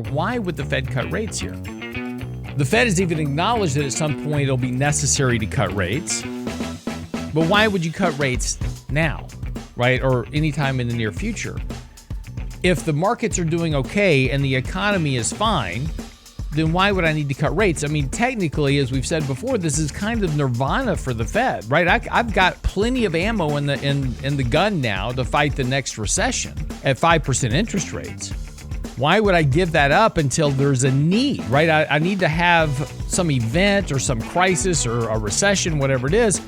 Why would the Fed cut rates here? The Fed has even acknowledged that at some point it'll be necessary to cut rates. But why would you cut rates now, right? Or anytime in the near future? If the markets are doing okay and the economy is fine, then why would I need to cut rates? I mean, technically, as we've said before, this is kind of nirvana for the Fed, right? I've got plenty of ammo in the gun now to fight the next recession at 5% interest rates. Why would I give that up until there's a need, right? I need to have some event or some crisis or a recession, whatever it is,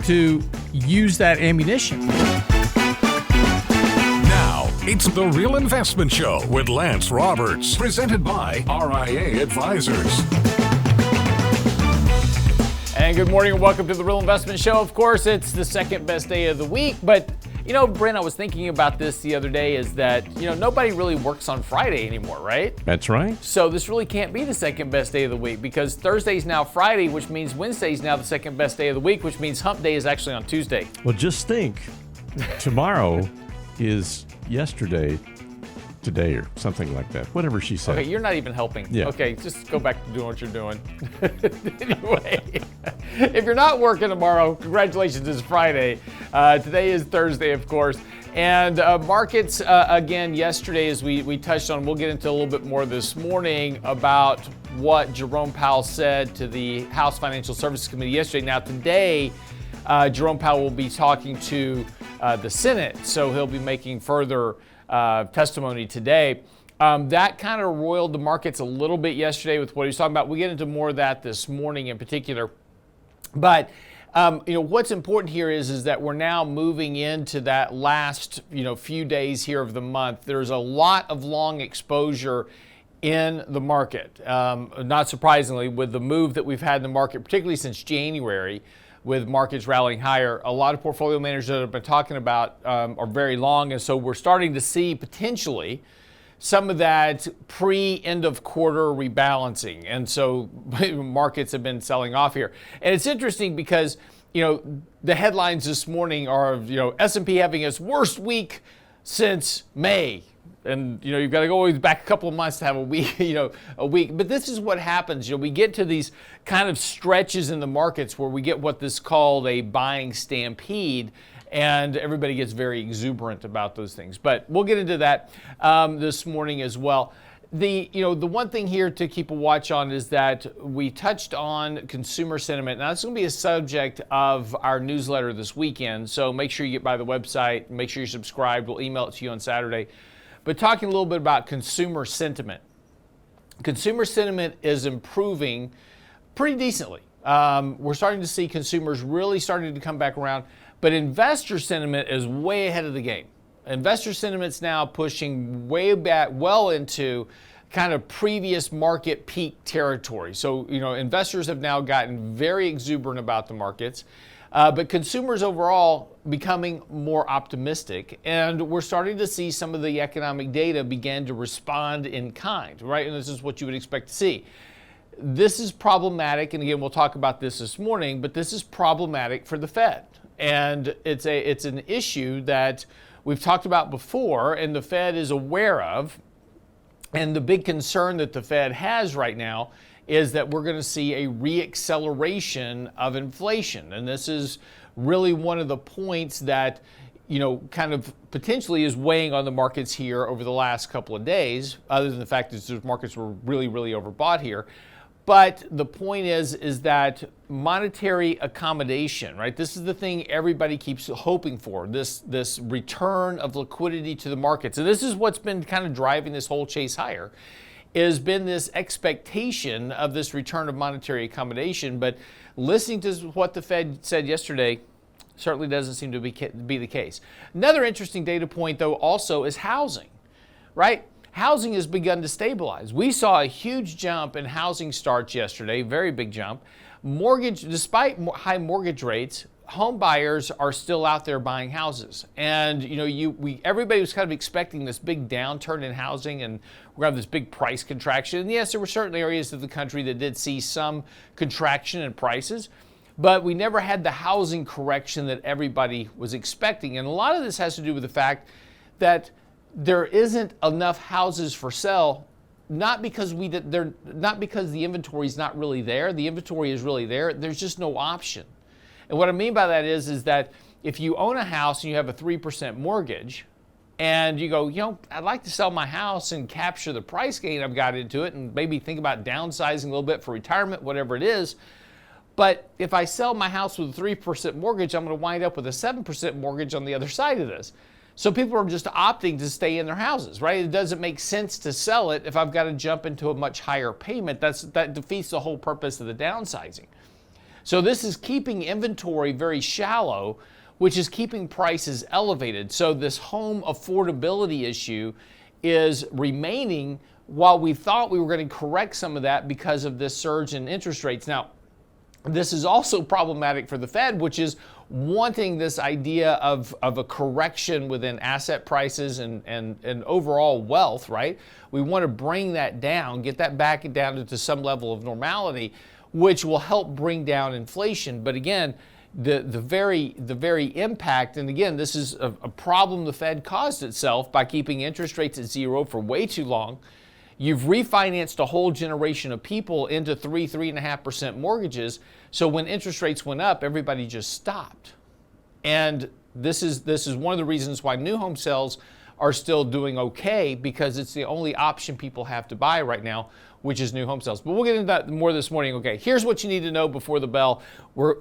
to use that ammunition. Now, it's The Real Investment Show with Lance Roberts, presented by RIA Advisors. And good morning and welcome to The Real Investment Show. Of course, it's the second best day of the week, but you know, Brent, I was thinking about this the other day, is that, you know, nobody really works on Friday anymore, right? That's right. So this really can't be the second best day of the week because Thursday's now Friday, which means Wednesday's now the second best day of the week, which means hump day is actually on Tuesday. Well, just think, tomorrow is yesterday, today, or something like that. Whatever she said. Okay, you're not even helping. Yeah. Okay, just go back to doing what you're doing. Anyway, if you're not working tomorrow, congratulations, it's Friday. Today is Thursday, of course. And markets, again, yesterday, as we touched on, we'll get into a little bit more this morning about what Jerome Powell said to the House Financial Services Committee yesterday. Now, today, Jerome Powell will be talking to the Senate, so he'll be making further testimony today. That kind of roiled the markets a little bit yesterday with what he was talking about. We'll get into more of that this morning in particular. But you know, what's important here is that we're now moving into that last, few days here of the month. There's a lot of long exposure in the market. Not surprisingly, with the move that we've had in the market, particularly since January, with markets rallying higher, a lot of portfolio managers that have been talking about are very long, and so we're starting to see potentially some of that pre-end of quarter rebalancing, and so markets have been selling off here. And it's interesting because the headlines this morning are S&P having its worst week since May. And you've got to go back a couple of months to have a week, a week. But this is what happens. We get to these kind of stretches in the markets where we get what this called a buying stampede, and everybody gets very exuberant about those things. But we'll get into that this morning as well. The one thing here to keep a watch on is that we touched on consumer sentiment. Now, it's going to be a subject of our newsletter this weekend. So make sure you get by the website. Make sure you're subscribed. We'll email it to you on Saturday. But talking a little bit about consumer sentiment. Consumer sentiment is improving pretty decently. We're starting to see consumers really starting to come back around, but investor sentiment is way ahead of the game. Investor sentiment's now pushing way back, well into kind of previous market peak territory. So, investors have now gotten very exuberant about the markets. But consumers overall becoming more optimistic, and we're starting to see some of the economic data begin to respond in kind, right? And this is what you would expect to see. This is problematic, and again, we'll talk about this morning, but this is problematic for the Fed. And it's an issue that we've talked about before, and the Fed is aware of. And the big concern that the Fed has right now is that we're going to see a reacceleration of inflation. And this is really one of the points that, kind of potentially is weighing on the markets here over the last couple of days, other than the fact that those markets were really, really overbought here. But the point is that monetary accommodation, right? This is the thing everybody keeps hoping for, this return of liquidity to the markets. And this is what's been kind of driving this whole chase higher. Has been this expectation of this return of monetary accommodation, but listening to what the Fed said yesterday certainly doesn't seem to be the case. Another interesting data point, though, also is housing, right? Housing has begun to stabilize. We saw a huge jump in housing starts yesterday, very big jump. Despite high mortgage rates, home buyers are still out there buying houses. And everybody was kind of expecting this big downturn in housing, and we're going to have this big price contraction. And yes, there were certain areas of the country that did see some contraction in prices, but we never had the housing correction that everybody was expecting. And a lot of this has to do with the fact that there isn't enough houses for sale not because the inventory is not really there. The inventory is really there. There's just no option. And what I mean by that is that if you own a house and you have a 3% mortgage, and you go, I'd like to sell my house and capture the price gain I've got into it and maybe think about downsizing a little bit for retirement, whatever it is. But if I sell my house with a 3% mortgage, I'm going to wind up with a 7% mortgage on the other side of this. So people are just opting to stay in their houses, right? It doesn't make sense to sell it if I've got to jump into a much higher payment. That defeats the whole purpose of the downsizing. So this is keeping inventory very shallow, which is keeping prices elevated. So this home affordability issue is remaining while we thought we were going to correct some of that because of this surge in interest rates. Now, this is also problematic for the Fed, which is wanting this idea of a correction within asset prices and overall wealth, right? We want to bring that down, get that back down to some level of normality, which will help bring down inflation. But again, the very impact, and again, this is a problem the Fed caused itself by keeping interest rates at zero for way too long. You've refinanced a whole generation of people into 3.5% mortgages. So when interest rates went up, everybody just stopped. And this is one of the reasons why new home sales are still doing okay, because it's the only option people have to buy right now, which is new home sales. But we'll get into that more this morning. Okay, here's what you need to know before the bell.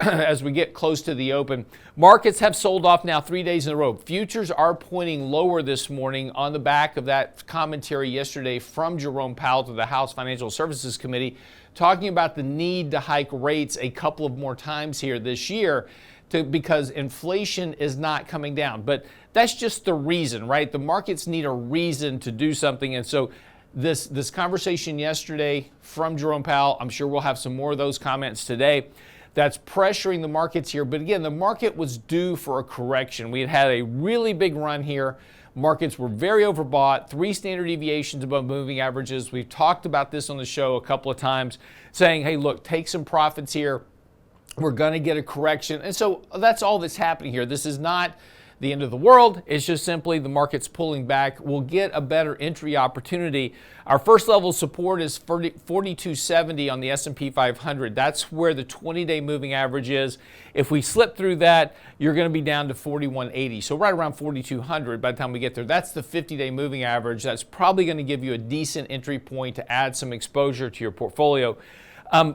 As we get close to the open. Markets have sold off now 3 days in a row. Futures are pointing lower this morning on the back of that commentary yesterday from Jerome Powell to the House Financial Services Committee, talking about the need to hike rates a couple of more times here this year because inflation is not coming down. But that's just the reason, right? The markets need a reason to do something. And so this conversation yesterday from Jerome Powell, I'm sure we'll have some more of those comments today, that's pressuring the markets here. But again, the market was due for a correction. We had a really big run here. Markets were very overbought, 3 standard deviations above moving averages. We've talked about this on the show a couple of times, saying, hey, look, take some profits here. We're going to get a correction. And so that's all that's happening here. This is not the end of the world. It's just simply the market's pulling back. We'll get a better entry opportunity. Our first level of support is 4270 on the S&P 500. That's where the 20-day moving average is. If we slip through that, you're going to be down to 4180. So right around 4200 by the time we get there. That's the 50-day moving average. That's probably going to give you a decent entry point to add some exposure to your portfolio.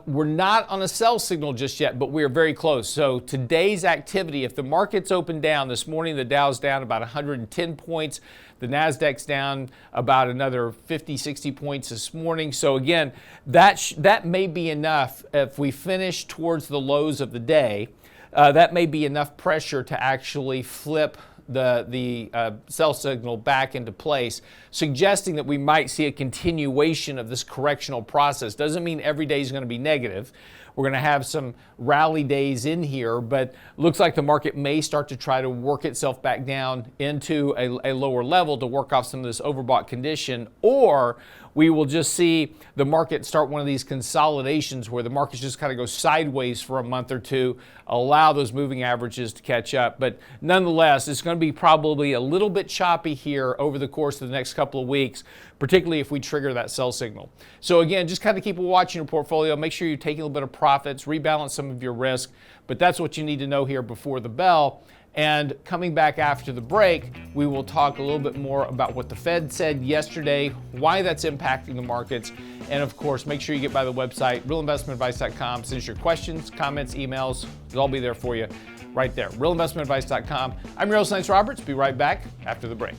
We're not on a sell signal just yet, but we are very close. So today's activity, if the market's open down this morning, the Dow's down about 110 points. The NASDAQ's down about another 50, 60 points this morning. So again, that may be enough if we finish towards the lows of the day. That may be enough pressure to actually flip the sell signal back into place, suggesting that we might see a continuation of this correctional process. Doesn't mean every day is going to be negative. We're going to have some rally days in here, but looks like the market may start to try to work itself back down into a lower level to work off some of this overbought condition, or we will just see the market start one of these consolidations where the markets just kind of go sideways for a month or two, allow those moving averages to catch up. But nonetheless, it's going to be probably a little bit choppy here over the course of the next couple of weeks, particularly if we trigger that sell signal. So again, just kind of keep watching your portfolio. Make sure you're taking a little bit of profits, rebalance some of your risk. But that's what you need to know here before the bell. And coming back after the break, we will talk a little bit more about what the Fed said yesterday, why that's impacting the markets, and of course, make sure you get by the website, realinvestmentadvice.com. Send us your questions, comments, emails. It'll all be there for you right there, realinvestmentadvice.com. I'm your host, Lance Roberts. Be right back after the break.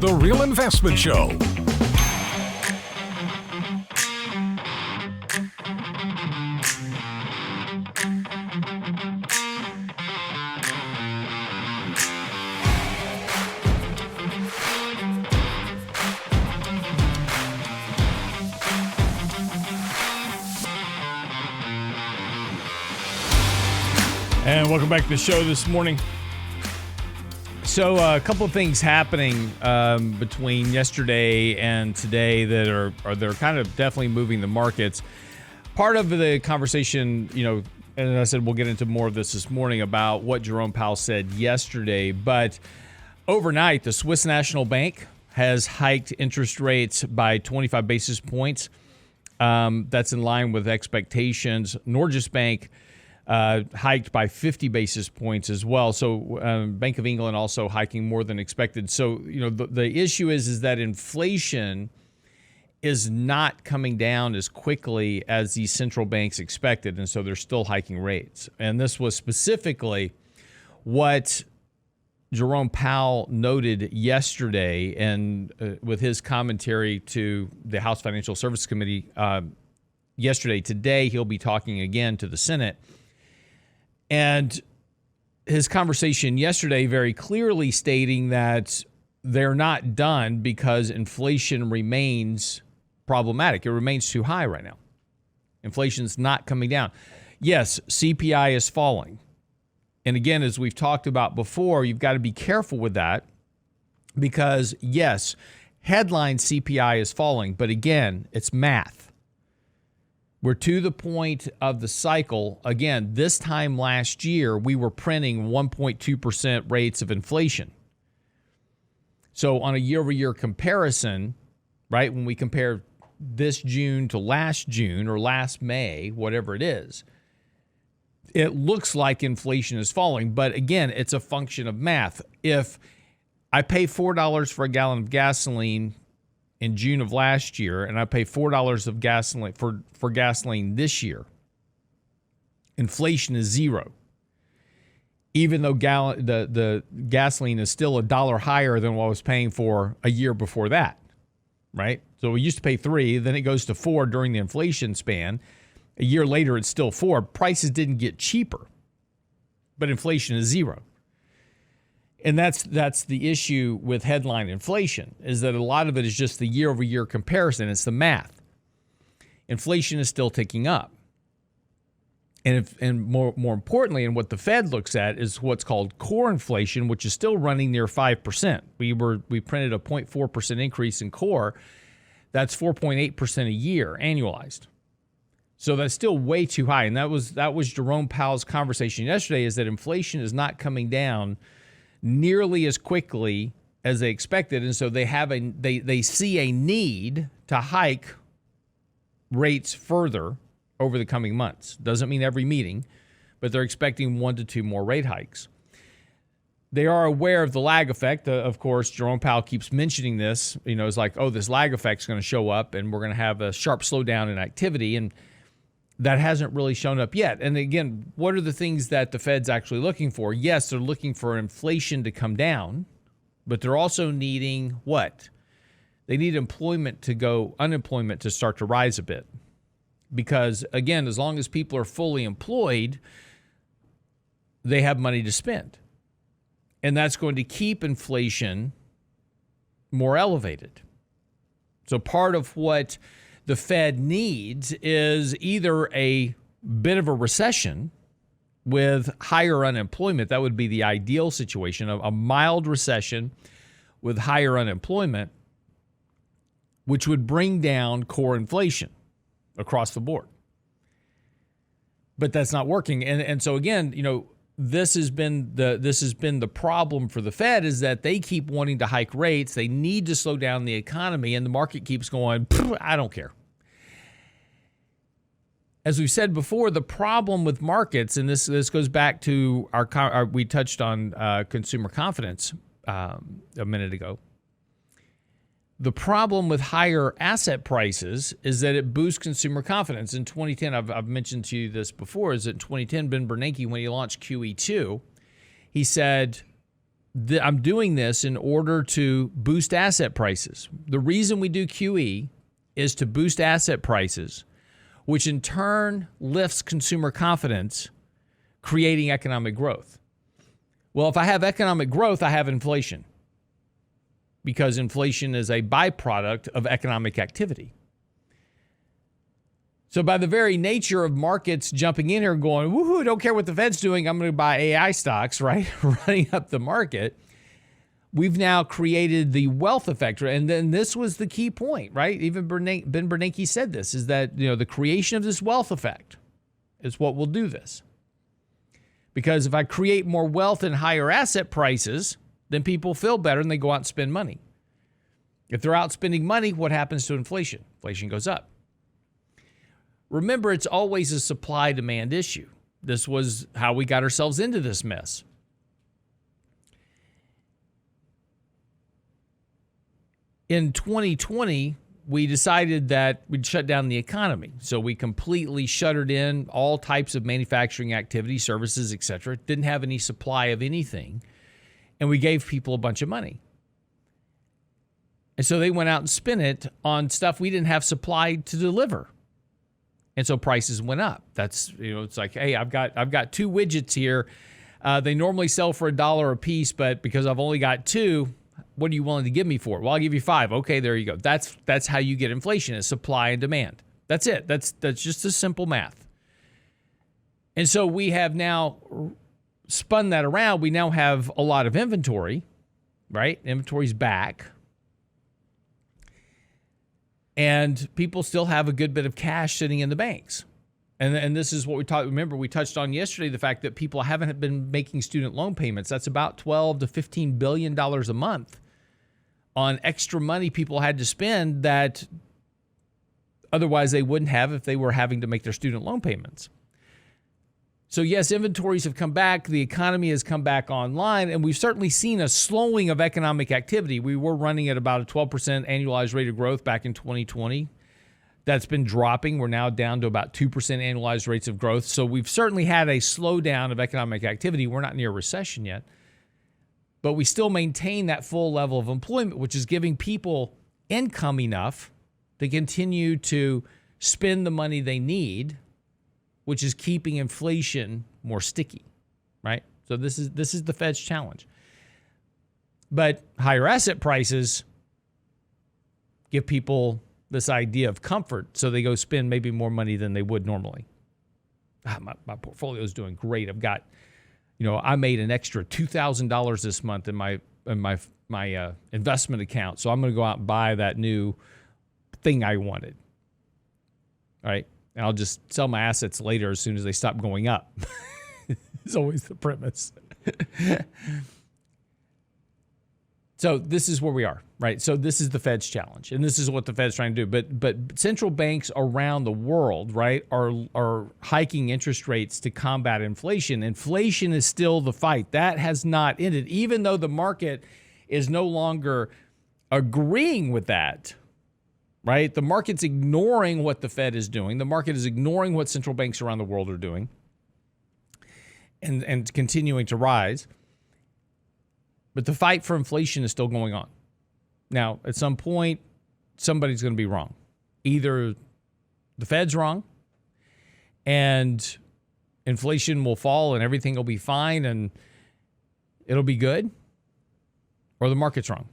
The Real Investment Show. And welcome back to the show this morning. So a couple of things happening between yesterday and today that are they're kind of definitely moving the markets. Part of the conversation, and I said we'll get into more of this morning about what Jerome Powell said yesterday, but overnight the Swiss National Bank has hiked interest rates by 25 basis points. That's in line with expectations. Norges Bank hiked by 50 basis points as well. So Bank of England also hiking more than expected. So, the issue is that inflation is not coming down as quickly as the central banks expected. And so they're still hiking rates. And this was specifically what Jerome Powell noted yesterday, and with his commentary to the House Financial Services Committee yesterday. Today, he'll be talking again to the Senate. And his conversation yesterday very clearly stating that they're not done because inflation remains problematic. It remains too high right now. Inflation's not coming down. Yes, CPI is falling. And again, as we've talked about before, you've got to be careful with that because, yes, headline CPI is falling, but again, it's math. We're to the point of the cycle. Again, this time last year, we were printing 1.2% rates of inflation. So on a year-over-year comparison, right, when we compare this June to last June or last May, whatever it is, it looks like inflation is falling. But again, it's a function of math. If I pay $4 for a gallon of gasoline in June of last year, and I pay $4 of gasoline for gasoline this year, inflation is zero. Even though the gasoline is still $1 higher than what I was paying for a year before that, right? So we used to pay $3, then it goes to $4 during the inflation span. A year later, it's still $4. Prices didn't get cheaper, but inflation is zero. And that's the issue with headline inflation, is that a lot of it is just the year-over-year comparison. It's the math. Inflation is still ticking up. And more importantly, and what the Fed looks at is what's called core inflation, which is still running near 5%. We printed a 0.4% increase in core. That's 4.8% a year annualized. So that's still way too high. And that was Jerome Powell's conversation yesterday, is that inflation is not coming down nearly as quickly as they expected. And so they see a need to hike rates further over the coming months. Doesn't mean every meeting, but they're expecting 1 to 2 more rate hikes. They are aware of the lag effect. Of course, Jerome Powell keeps mentioning this. It's like, oh, this lag effect is going to show up and we're going to have a sharp slowdown in activity. And that hasn't really shown up yet. And again, what are the things that the Fed's actually looking for? Yes, they're looking for inflation to come down, but they're also needing what? They need unemployment to start to rise a bit. Because again, as long as people are fully employed, they have money to spend. And that's going to keep inflation more elevated. So part of what the Fed needs is either a bit of a recession with higher unemployment. That would be the ideal situation, of a mild recession with higher unemployment, which would bring down core inflation across the board. But that's not working. And so again, this has been the problem for the Fed, is that they keep wanting to hike rates. They need to slow down the economy, and the market keeps going, I don't care. As we've said before, the problem with markets, and this goes back to we touched on consumer confidence a minute ago. The problem with higher asset prices is that it boosts consumer confidence. In 2010, I've mentioned to you this before, is that in 2010, Ben Bernanke, when he launched QE2, he said, I'm doing this in order to boost asset prices. The reason we do QE is to boost asset prices, which in turn lifts consumer confidence, creating economic growth. Well, if I have economic growth, I have inflation, because inflation is a byproduct of economic activity. So by the very nature of markets jumping in here and going, woohoo, don't care what the Fed's doing, I'm going to buy AI stocks, right? Running up the market, we've now created the wealth effect. And then this was the key point, right? Even Ben Bernanke said this, is that the creation of this wealth effect is what will do this. Because if I create more wealth and higher asset prices, then people feel better and they go out and spend money. If they're out spending money, what happens to inflation? Inflation goes up. Remember, it's always a supply-demand issue. This was how we got ourselves into this mess. In 2020, we decided that we'd shut down the economy. So we completely shuttered in all types of manufacturing activity, services, etc. Didn't have any supply of anything. And we gave people a bunch of money. And so they went out and spent it on stuff we didn't have supply to deliver. And so prices went up. That's, it's like, hey, I've got 2 widgets here. They normally sell for $1 a piece, but because I've only got 2, what are you willing to give me for it? Well, I'll give you 5. Okay, there you go. That's how you get inflation, is supply and demand. That's it. That's just a simple math. And so we have now spun that around. We now have a lot of inventory, right? Inventory's back. And people still have a good bit of cash sitting in the banks. And this is what we talked. Remember, we touched on yesterday the fact that people haven't been making student loan payments. That's about $12 to $15 billion a month on extra money people had to spend that otherwise they wouldn't have if they were having to make their student loan payments. So yes, inventories have come back. The economy has come back online, and we've certainly seen a slowing of economic activity. We were running at about a 12% annualized rate of growth back in 2020. That's been dropping. We're now down to about 2% annualized rates of growth. So we've certainly had a slowdown of economic activity. We're not near a recession yet, but we still maintain that full level of employment, which is giving people income enough to continue to spend the money they need, which is keeping inflation more sticky, right? So this is the Fed's challenge. But higher asset prices give people this idea of comfort, so they go spend maybe more money than they would normally. My portfolio is doing great. I've got, I made an extra $2,000 this month in my investment account, so I'm going to go out and buy that new thing I wanted. All right, and I'll just sell my assets later as soon as they stop going up. It's always the premise. So this is where we are, right? So this is the Fed's challenge, and this is what the Fed's trying to do. But central banks around the world, right, are hiking interest rates to combat inflation. Inflation is still the fight. That has not ended, even though the market is no longer agreeing with that, right? The market's ignoring what the Fed is doing. The market is ignoring what central banks around the world are doing and continuing to rise. But the fight for inflation is still going on. Now, at some point, somebody's going to be wrong. Either the Fed's wrong and inflation will fall and everything will be fine and it'll be good, or the market's wrong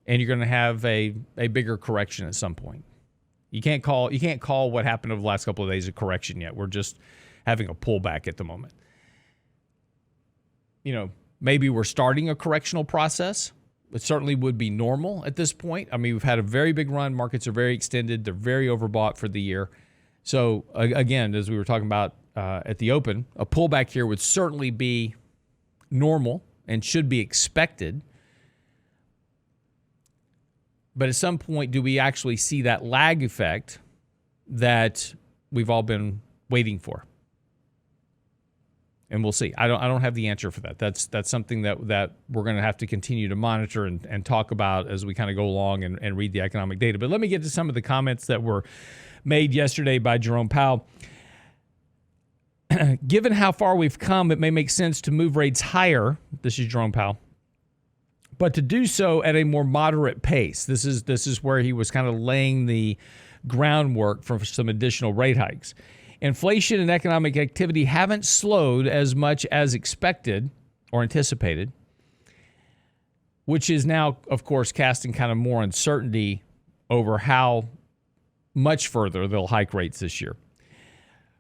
and you're going to have a bigger correction at some point. You can't call what happened over the last couple of days a correction yet. We're just having a pullback at the moment. Maybe we're starting a correctional process. It certainly would be normal at this point. I mean, we've had a very big run. Markets are very extended. They're very overbought for the year. So again, as we were talking about at the open, a pullback here would certainly be normal and should be expected. But at some point, do we actually see that lag effect that we've all been waiting for? And we'll see. I don't have the answer for that. That's something that we're going to have to continue to monitor and talk about as we kind of go along and read the economic data. But let me get to some of the comments that were made yesterday by Jerome Powell. Given how far we've come, it may make sense to move rates higher. This is Jerome Powell. But to do so at a more moderate pace. This is where he was kind of laying the groundwork for some additional rate hikes. Inflation and economic activity haven't slowed as much as expected or anticipated, which is now, of course, casting kind of more uncertainty over how much further they'll hike rates this year.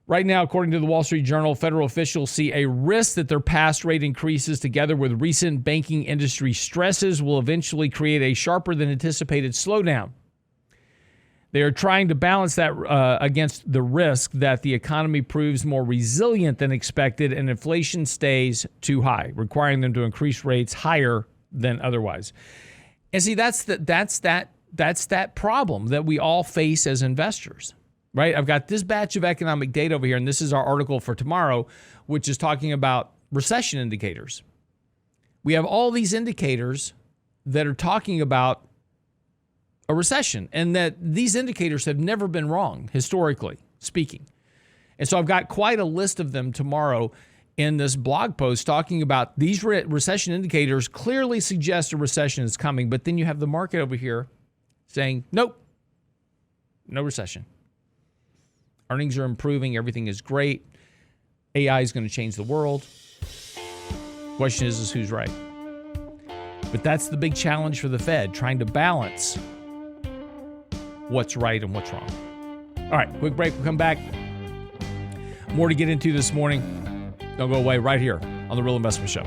Right now, according to the Wall Street Journal, federal officials see a risk that their past rate increases together with recent banking industry stresses will eventually create a sharper than anticipated slowdown. They are trying to balance that against the risk that the economy proves more resilient than expected and inflation stays too high, requiring them to increase rates higher than otherwise. And see, that's that That's that problem that we all face as investors, right? I've got this batch of economic data over here, and this is our article for tomorrow, which is talking about recession indicators. We have all these indicators that are talking about a recession, and that these indicators have never been wrong, historically speaking. And so I've got quite a list of them tomorrow in this blog post talking about these recession indicators clearly suggest a recession is coming, but then you have the market over here saying, nope, no recession. Earnings are improving, everything is great. AI is going to change the world. Question is who's right? But that's the big challenge for the Fed, trying to balance what's right and what's wrong. All right, quick break. We'll come back. More to get into this morning. Don't go away, right here on The Real Investment Show.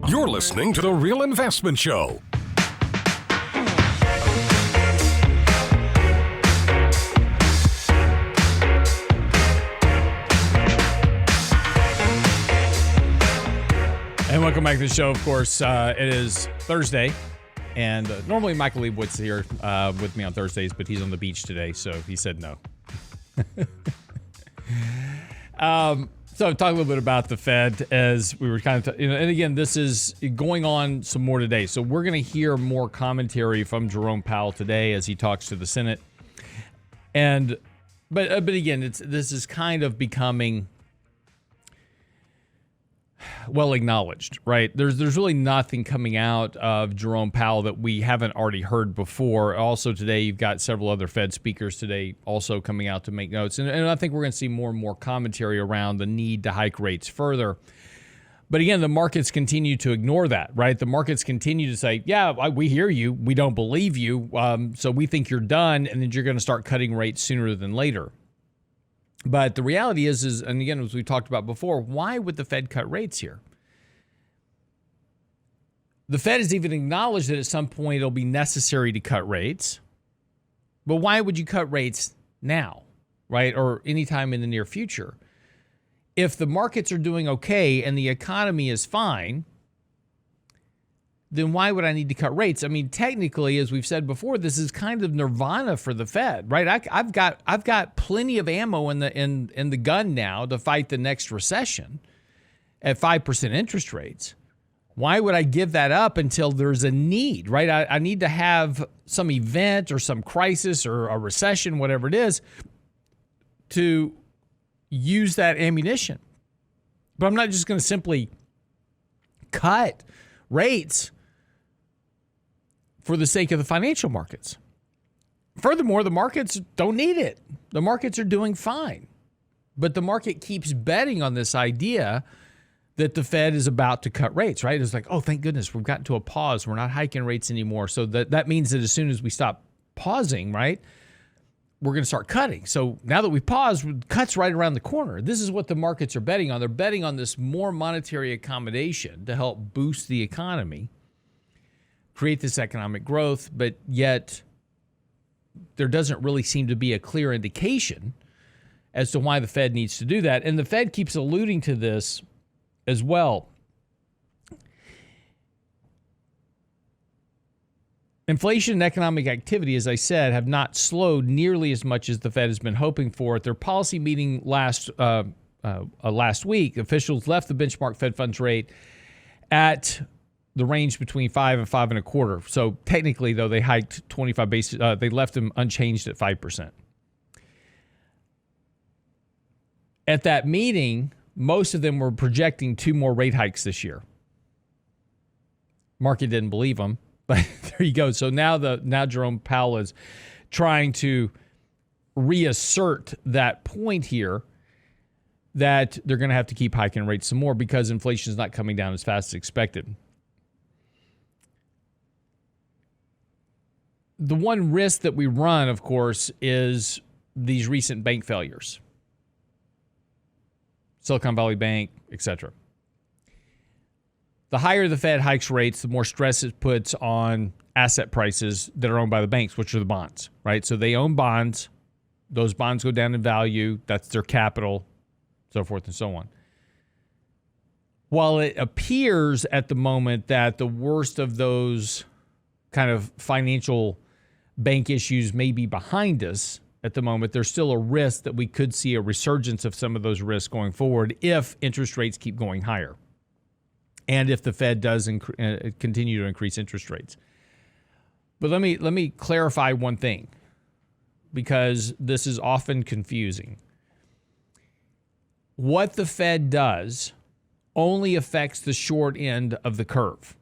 You're listening to The Real Investment Show. And welcome back to the show. Of course, it is Thursday. And normally Michael Leibowitz is here with me on Thursdays, but he's on the beach today, so he said no. So talk a little bit about the Fed as we were kind of, and again, this is going on some more today. So we're going to hear more commentary from Jerome Powell today as he talks to the Senate. And but again, this is kind of becoming well acknowledged, right? There's really nothing coming out of Jerome Powell that we haven't already heard before. Also today, you've got several other Fed speakers today also coming out to make notes. And I think we're going to see more and more commentary around the need to hike rates further. But again, the markets continue to ignore that, right? The markets continue to say, yeah, we hear you. We don't believe you. So we think you're done. And then you're going to start cutting rates sooner than later. But the reality is, and again, as we talked about before, why would the Fed cut rates here? The Fed has even acknowledged that at some point it'll be necessary to cut rates. But why would you cut rates now, right? Or anytime in the near future? If the markets are doing okay and the economy is fine, then why would I need to cut rates? I mean, technically, as we've said before, this is kind of nirvana for the Fed, right? I've got plenty of ammo in the gun now to fight the next recession at 5% interest rates. Why would I give that up until there's a need, right? I need to have some event or some crisis or a recession, whatever it is, to use that ammunition. But I'm not just going to simply cut rates for the sake of the financial markets. Furthermore, the markets don't need it. The markets are doing fine. But the market keeps betting on this idea that the Fed is about to cut rates, right? It's like, oh, thank goodness, we've gotten to a pause. We're not hiking rates anymore. So that means that as soon as we stop pausing, right, we're going to start cutting. So now that we've paused, cuts right around the corner. This is what the markets are betting on. They're betting on this more monetary accommodation to help boost the economy, create this economic growth, but yet there doesn't really seem to be a clear indication as to why the Fed needs to do that. And the Fed keeps alluding to this as well. Inflation and economic activity, as I said, have not slowed nearly as much as the Fed has been hoping for. At their policy meeting last week, officials left the benchmark Fed funds rate at the range between 5 and 5.25. So technically, though, they hiked 25 basis. They left them unchanged at 5%. At that meeting, most of them were projecting 2 more rate hikes this year. Market didn't believe them, but there you go. So now Jerome Powell is trying to reassert that point here that they're going to have to keep hiking rates some more because inflation is not coming down as fast as expected. The one risk that we run, of course, is these recent bank failures. Silicon Valley Bank, etc. The higher the Fed hikes rates, the more stress it puts on asset prices that are owned by the banks, which are the bonds, right? So they own bonds. Those bonds go down in value. That's their capital, so forth and so on. While it appears at the moment that the worst of those kind of financial bank issues may be behind us at the moment, there's still a risk that we could see a resurgence of some of those risks going forward if interest rates keep going higher and if the Fed does continue to increase interest rates. But let me clarify one thing, because this is often confusing. What the Fed does only affects the short end of the curve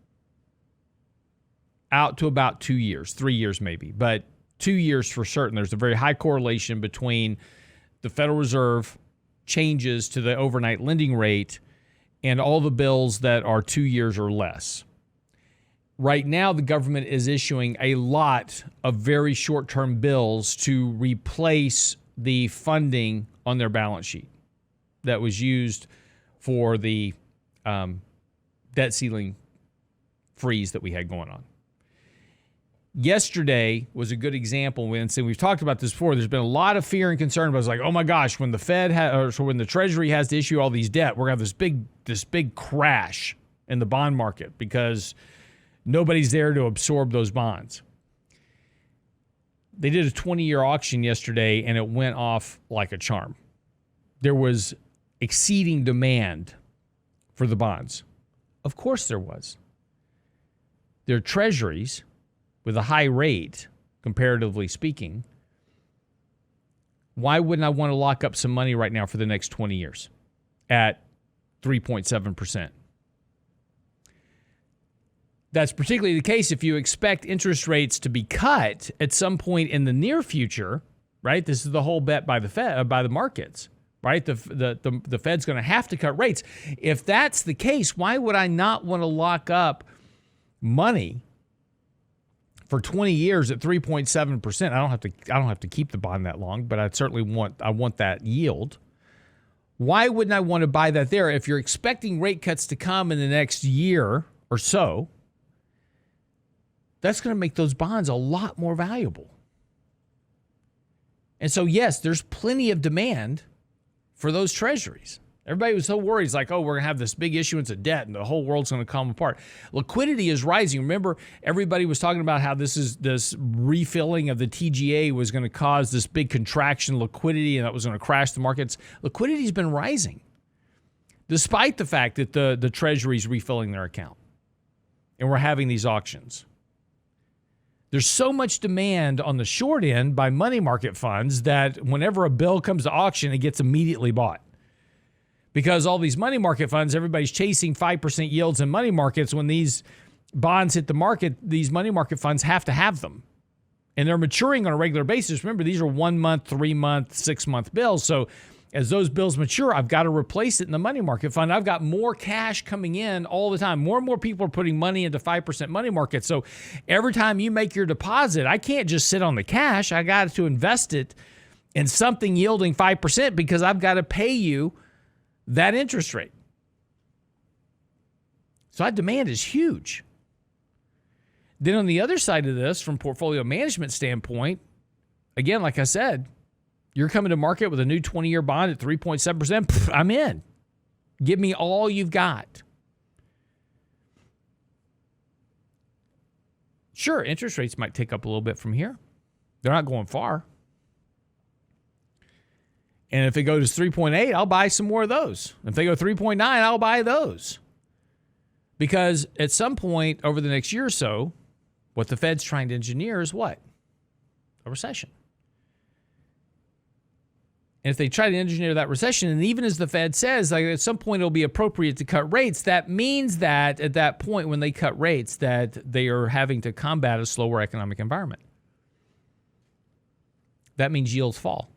out to about 2 years, 3 years maybe, but 2 years for certain. There's a very high correlation between the Federal Reserve changes to the overnight lending rate and all the bills that are 2 years or less. Right now, the government is issuing a lot of very short-term bills to replace the funding on their balance sheet that was used for the debt ceiling freeze that we had going on. Yesterday was a good example. And we've talked about this before. There's been a lot of fear and concern about, it's like, oh my gosh, when the Fed when the Treasury has to issue all these debt, we're gonna have this big crash in the bond market because nobody's there to absorb those bonds. They did a 20-year auction yesterday, and it went off like a charm. There was exceeding demand for the bonds. Of course there was. Their treasuries, with a high rate, comparatively speaking, why wouldn't I want to lock up some money right now for the next 20 years at 3.7%? That's particularly the case if you expect interest rates to be cut at some point in the near future, right? This is the whole bet by the Fed, by the markets, right? The Fed's going to have to cut rates. If that's the case, why would I not want to lock up money for 20 years at 3.7%? I don't have to keep the bond that long, but I want that yield. Why wouldn't I want to buy that there? If you're expecting rate cuts to come in the next year or so, that's going to make those bonds a lot more valuable. And so, yes, there's plenty of demand for those treasuries. Everybody was so worried. It's like, oh, we're going to have this big issuance of debt and the whole world's going to come apart. Liquidity is rising. Remember, everybody was talking about how this refilling of the TGA was going to cause this big contraction in liquidity and that was going to crash the markets. Liquidity's been rising, despite the fact that the Treasury's refilling their account. And we're having these auctions. There's so much demand on the short end by money market funds that whenever a bill comes to auction, it gets immediately bought. Because all these money market funds, everybody's chasing 5% yields in money markets. When these bonds hit the market, these money market funds have to have them. And they're maturing on a regular basis. Remember, these are 1 month, 3 month, 6 month bills. So as those bills mature, I've got to replace it in the money market fund. I've got more cash coming in all the time. More and more people are putting money into 5% money markets. So every time you make your deposit, I can't just sit on the cash. I got to invest it in something yielding 5% because I've got to pay you that interest rate. So that demand is huge. Then on the other side of this, from portfolio management standpoint, again, like I said, you're coming to market with a new 20-year bond at 3.7%. I'm in. Give me all you've got. Sure, interest rates might tick up a little bit from here. They're not going far. And if it goes to 3.8, I'll buy some more of those. If they go 3.9, I'll buy those. Because at some point over the next year or so, what the Fed's trying to engineer is what? A recession. And if they try to engineer that recession, and even as the Fed says, like at some point it'll be appropriate to cut rates, that means that at that point when they cut rates, that they are having to combat a slower economic environment. That means yields fall,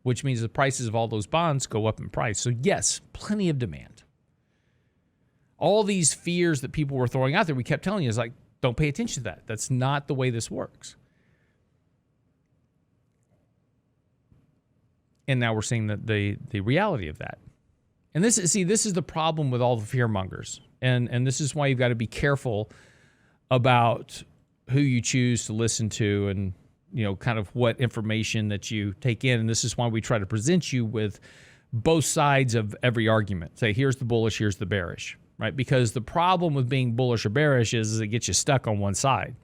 which means the prices of all those bonds go up in price. So yes, plenty of demand. All these fears that people were throwing out there, we kept telling you, is like, don't pay attention to that. That's not the way this works. And now we're seeing the reality of that. And this is the problem with all the fear mongers. And this is why you've got to be careful about who you choose to listen to and, you know, kind of what information that you take in. And this is why we try to present you with both sides of every argument. Say, here's the bullish, here's the bearish, right? Because the problem with being bullish or bearish is it gets you stuck on one side.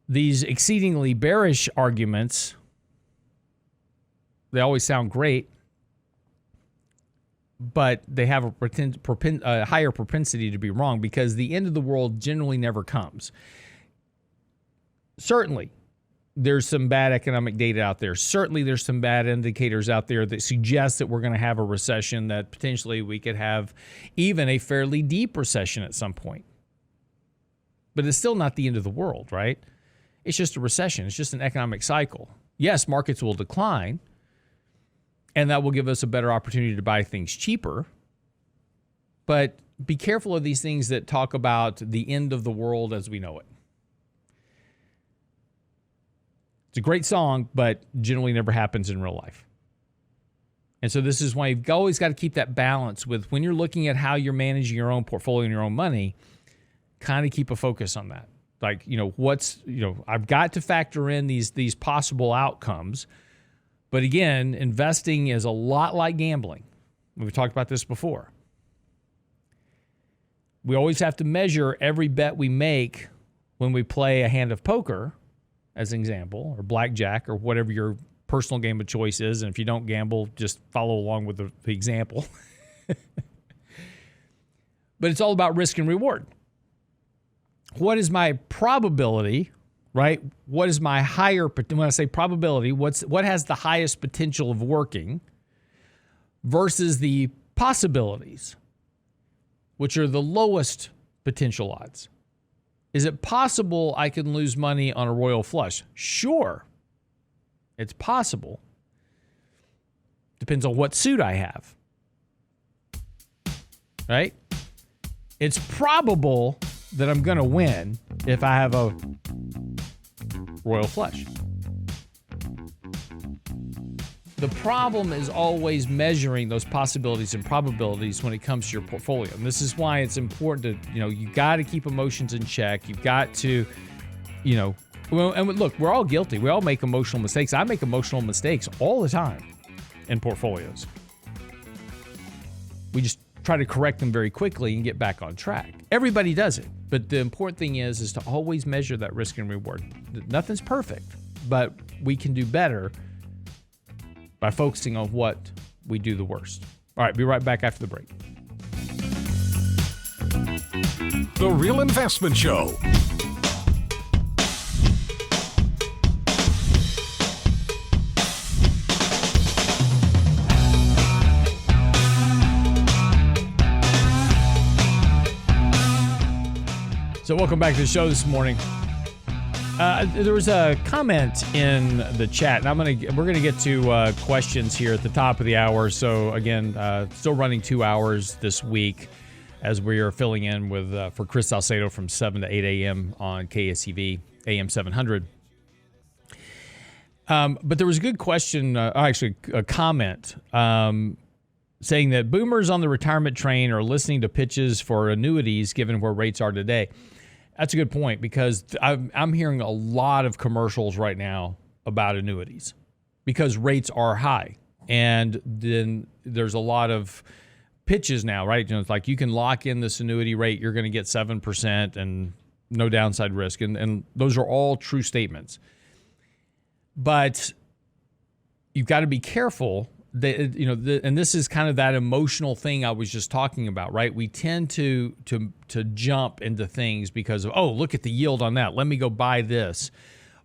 these exceedingly bearish arguments, they always sound great, but they have a higher propensity to be wrong because the end of the world generally never comes. Certainly, there's some bad economic data out there. Certainly, there's some bad indicators out there that suggest that we're going to have a recession, that potentially we could have even a fairly deep recession at some point. But it's still not the end of the world, right? It's just a recession. It's just an economic cycle. Yes, markets will decline, and that will give us a better opportunity to buy things cheaper. But be careful of these things that talk about the end of the world as we know it. It's a great song, but generally never happens in real life. And so this is why you've always got to keep that balance with when you're looking at how you're managing your own portfolio and your own money, kind of keep a focus on that. Like, I've got to factor in these possible outcomes. But again, investing is a lot like gambling. We've talked about this before. We always have to measure every bet we make when we play a hand of poker, as an example, or blackjack, or whatever your personal game of choice is. And if you don't gamble, just follow along with the example. But it's all about risk and reward. What is my probability, right? What is my higher, when I say probability, what has the highest potential of working versus the possibilities, which are the lowest potential odds? Is it possible I can lose money on a royal flush? Sure. It's possible. Depends on what suit I have. Right? It's probable that I'm going to win if I have a royal flush. The problem is always measuring those possibilities and probabilities when it comes to your portfolio. And this is why it's important to, you got to keep emotions in check. You've got to, and look, we're all guilty. We all make emotional mistakes. I make emotional mistakes all the time in portfolios. We just try to correct them very quickly and get back on track. Everybody does it. But the important thing is to always measure that risk and reward. Nothing's perfect, but we can do better by focusing on what we do the worst. All right, be right back after the break. The Real Investment Show. So welcome back to the show this morning. There was a comment in the chat, and we're gonna get to questions here at the top of the hour. So again, still running 2 hours this week as we are filling in with for Chris Salcedo from 7 to 8 a.m. on KSEV AM 700. But there was a good question, actually a comment, saying that boomers on the retirement train are listening to pitches for annuities given where rates are today. That's a good point because I'm hearing a lot of commercials right now about annuities because rates are high. And then there's a lot of pitches now, right? It's like you can lock in this annuity rate, you're going to get 7% and no downside risk. And those are all true statements. But you've got to be careful. And this is kind of that emotional thing I was just talking about, right? We tend to jump into things because of, oh, look at the yield on that. Let me go buy this.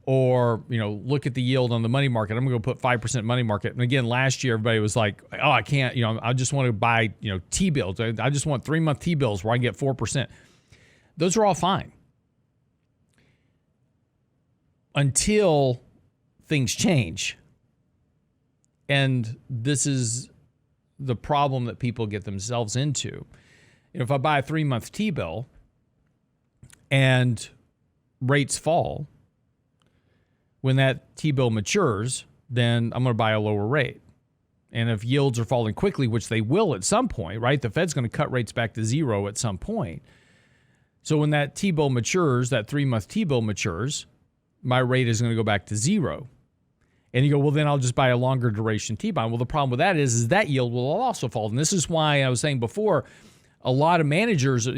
Or, look at the yield on the money market. I'm going to go put 5% money market. And again, last year, everybody was like, oh, I can't, I just want to buy, T-bills. I just want 3-month T-bills where I can get 4%. Those are all fine. Until things change. And this is the problem that people get themselves into. If I buy a 3-month T-bill and rates fall, when that T-bill matures, then I'm going to buy a lower rate. And if yields are falling quickly, which they will at some point, right? The Fed's going to cut rates back to zero at some point. So when that T-bill matures, that 3-month T-bill matures, my rate is going to go back to zero. And you go, well, then I'll just buy a longer duration T-bond. Well, the problem with that is that yield will also fall. And this is why I was saying before, a lot of managers,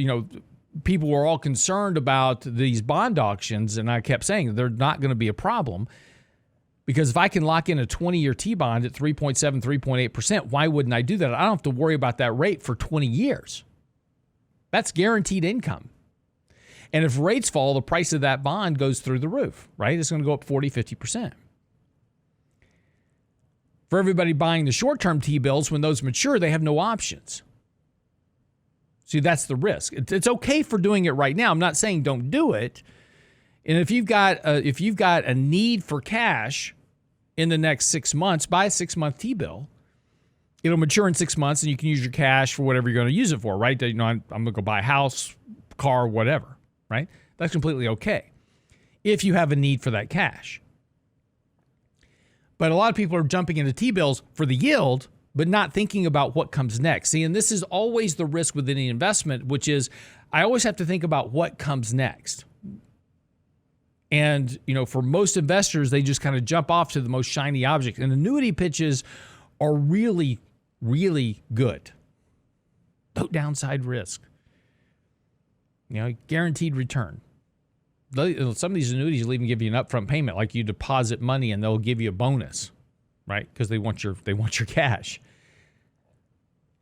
people were all concerned about these bond auctions, and I kept saying they're not going to be a problem because if I can lock in a 20-year T-bond at 3.7, 3.8%, why wouldn't I do that? I don't have to worry about that rate for 20 years. That's guaranteed income. And if rates fall, the price of that bond goes through the roof, right? It's going to go up 40, 50%. For everybody buying the short-term T-bills, when those mature, they have no options. See, that's the risk. It's okay for doing it right now. I'm not saying don't do it. And if you've got a need for cash in the next 6 months, buy a 6-month T-bill. It'll mature in 6 months, and you can use your cash for whatever you're going to use it for, right? You know, I'm going to go buy a house, car, whatever, right? That's completely okay if you have a need for that cash. But a lot of people are jumping into T-bills for the yield, but not thinking about what comes next. See, and this is always the risk with any investment, which is I always have to think about what comes next. And, you know, for most investors, they just kind of jump off to the most shiny object. And annuity pitches are really, really good. No downside risk. You know, guaranteed return. Some of these annuities will even give you an upfront payment, like you deposit money and they'll give you a bonus, right? Because they want your cash.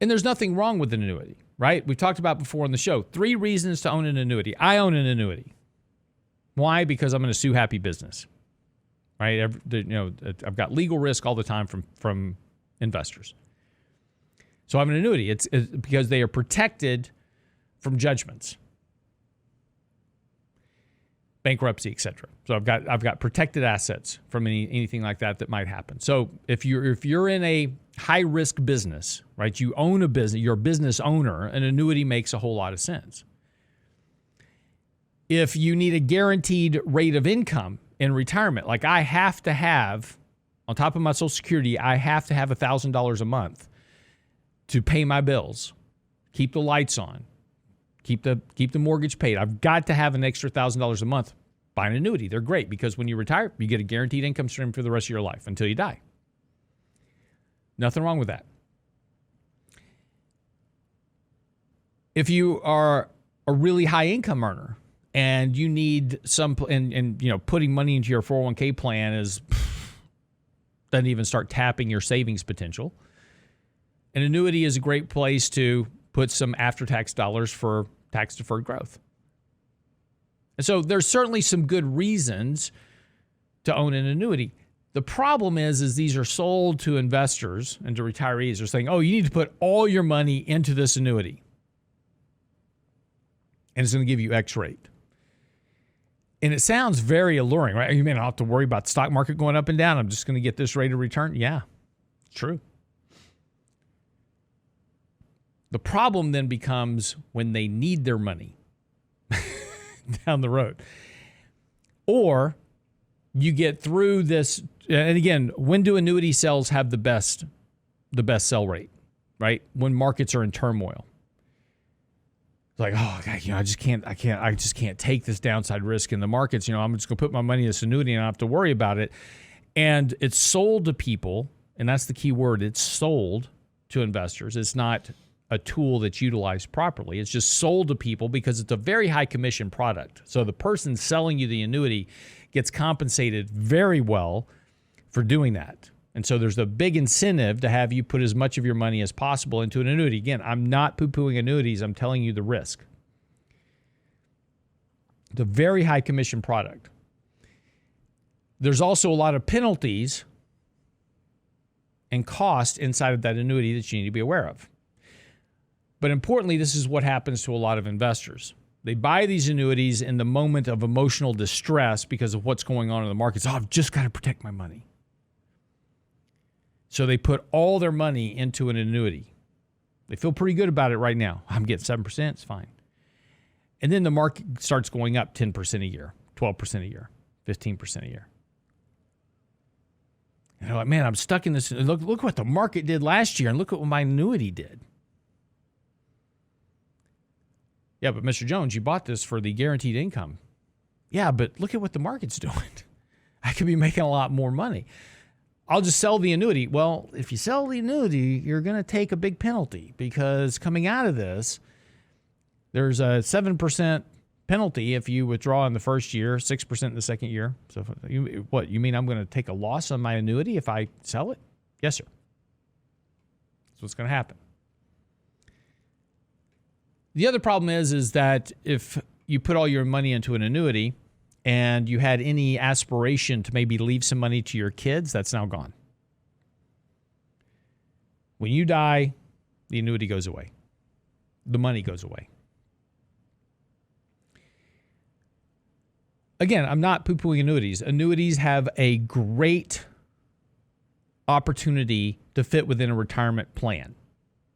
And there's nothing wrong with an annuity, right? We've talked about before on the show, 3 reasons to own an annuity. I own an annuity. Why? Because I'm in a sue happy business, right? I've got legal risk all the time from investors. So I have an annuity. It's because they are protected from judgments, bankruptcy, etc. So I've got protected assets from anything like that might happen. So if you're in a high risk business, right? You own a business, you're a business owner, an annuity makes a whole lot of sense. If you need a guaranteed rate of income in retirement, like I have to have, on top of my Social Security, I have to have $1,000 a month to pay my bills, keep the lights on, keep the mortgage paid. I've got to have an extra $1,000 a month. Buy an annuity. They're great because when you retire, you get a guaranteed income stream for the rest of your life until you die. Nothing wrong with that. If you are a really high income earner and you need and you know, putting money into your 401k plan doesn't even start tapping your savings potential. An annuity is a great place to put some after-tax dollars for tax-deferred growth. And so there's certainly some good reasons to own an annuity. The problem is these are sold to investors and to retirees. They're saying, oh, you need to put all your money into this annuity. And it's going to give you X rate. And it sounds very alluring, right? You may not have to worry about the stock market going up and down. I'm just going to get this rate of return. Yeah, it's true. The problem then becomes when they need their money down the road. Or you get through this, and again, when do annuity sales have the best sell rate, right? When markets are in turmoil. It's like, oh, God, you know, I just can't take this downside risk in the markets. You know, I'm just going to put my money in this annuity and I don't have to worry about it. And it's sold to people, and that's the key word. It's sold to investors. It's not a tool that's utilized properly. It's just sold to people because it's a very high commission product. So the person selling you the annuity gets compensated very well for doing that. And so there's a big incentive to have you put as much of your money as possible into an annuity. Again, I'm not poo-pooing annuities. I'm telling you the risk. It's a very high commission product. There's also a lot of penalties and cost inside of that annuity that you need to be aware of. But importantly, this is what happens to a lot of investors. They buy these annuities in the moment of emotional distress because of what's going on in the markets. Oh, I've just got to protect my money. So they put all their money into an annuity. They feel pretty good about it right now. I'm getting 7%, it's fine. And then the market starts going up 10% a year, 12% a year, 15% a year. And they're like, man, I'm stuck in this. Look what the market did last year and look at what my annuity did. Yeah, but Mr. Jones, you bought this for the guaranteed income. Yeah, but look at what the market's doing. I could be making a lot more money. I'll just sell the annuity. Well, if you sell the annuity, you're going to take a big penalty because coming out of this, There's a 7% penalty if you withdraw in the first year, 6% in the second year. So you mean I'm going to take a loss on my annuity if I sell it? Yes, sir. That's what's going to happen. The other problem is that if you put all your money into an annuity and you had any aspiration to maybe leave some money to your kids, that's now gone. When you die, the annuity goes away. The money goes away. Again, I'm not poo-pooing annuities. Annuities have a great opportunity to fit within a retirement plan,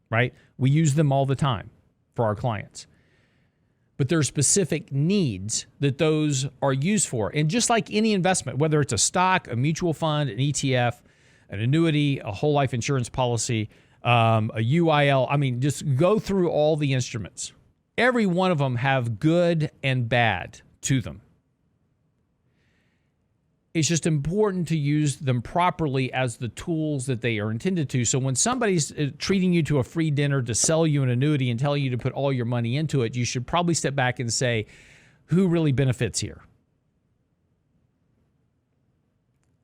right? We use them all the time for our clients. But there are specific needs that those are used for. And just like any investment, whether it's a stock, a mutual fund, an ETF, an annuity, a whole life insurance policy, a UIL, I mean, just go through all the instruments. Every one of them have good and bad to them. It's just important to use them properly as the tools that they are intended to. So when somebody's treating you to a free dinner to sell you an annuity and telling you to put all your money into it, you should probably step back and say, who really benefits here?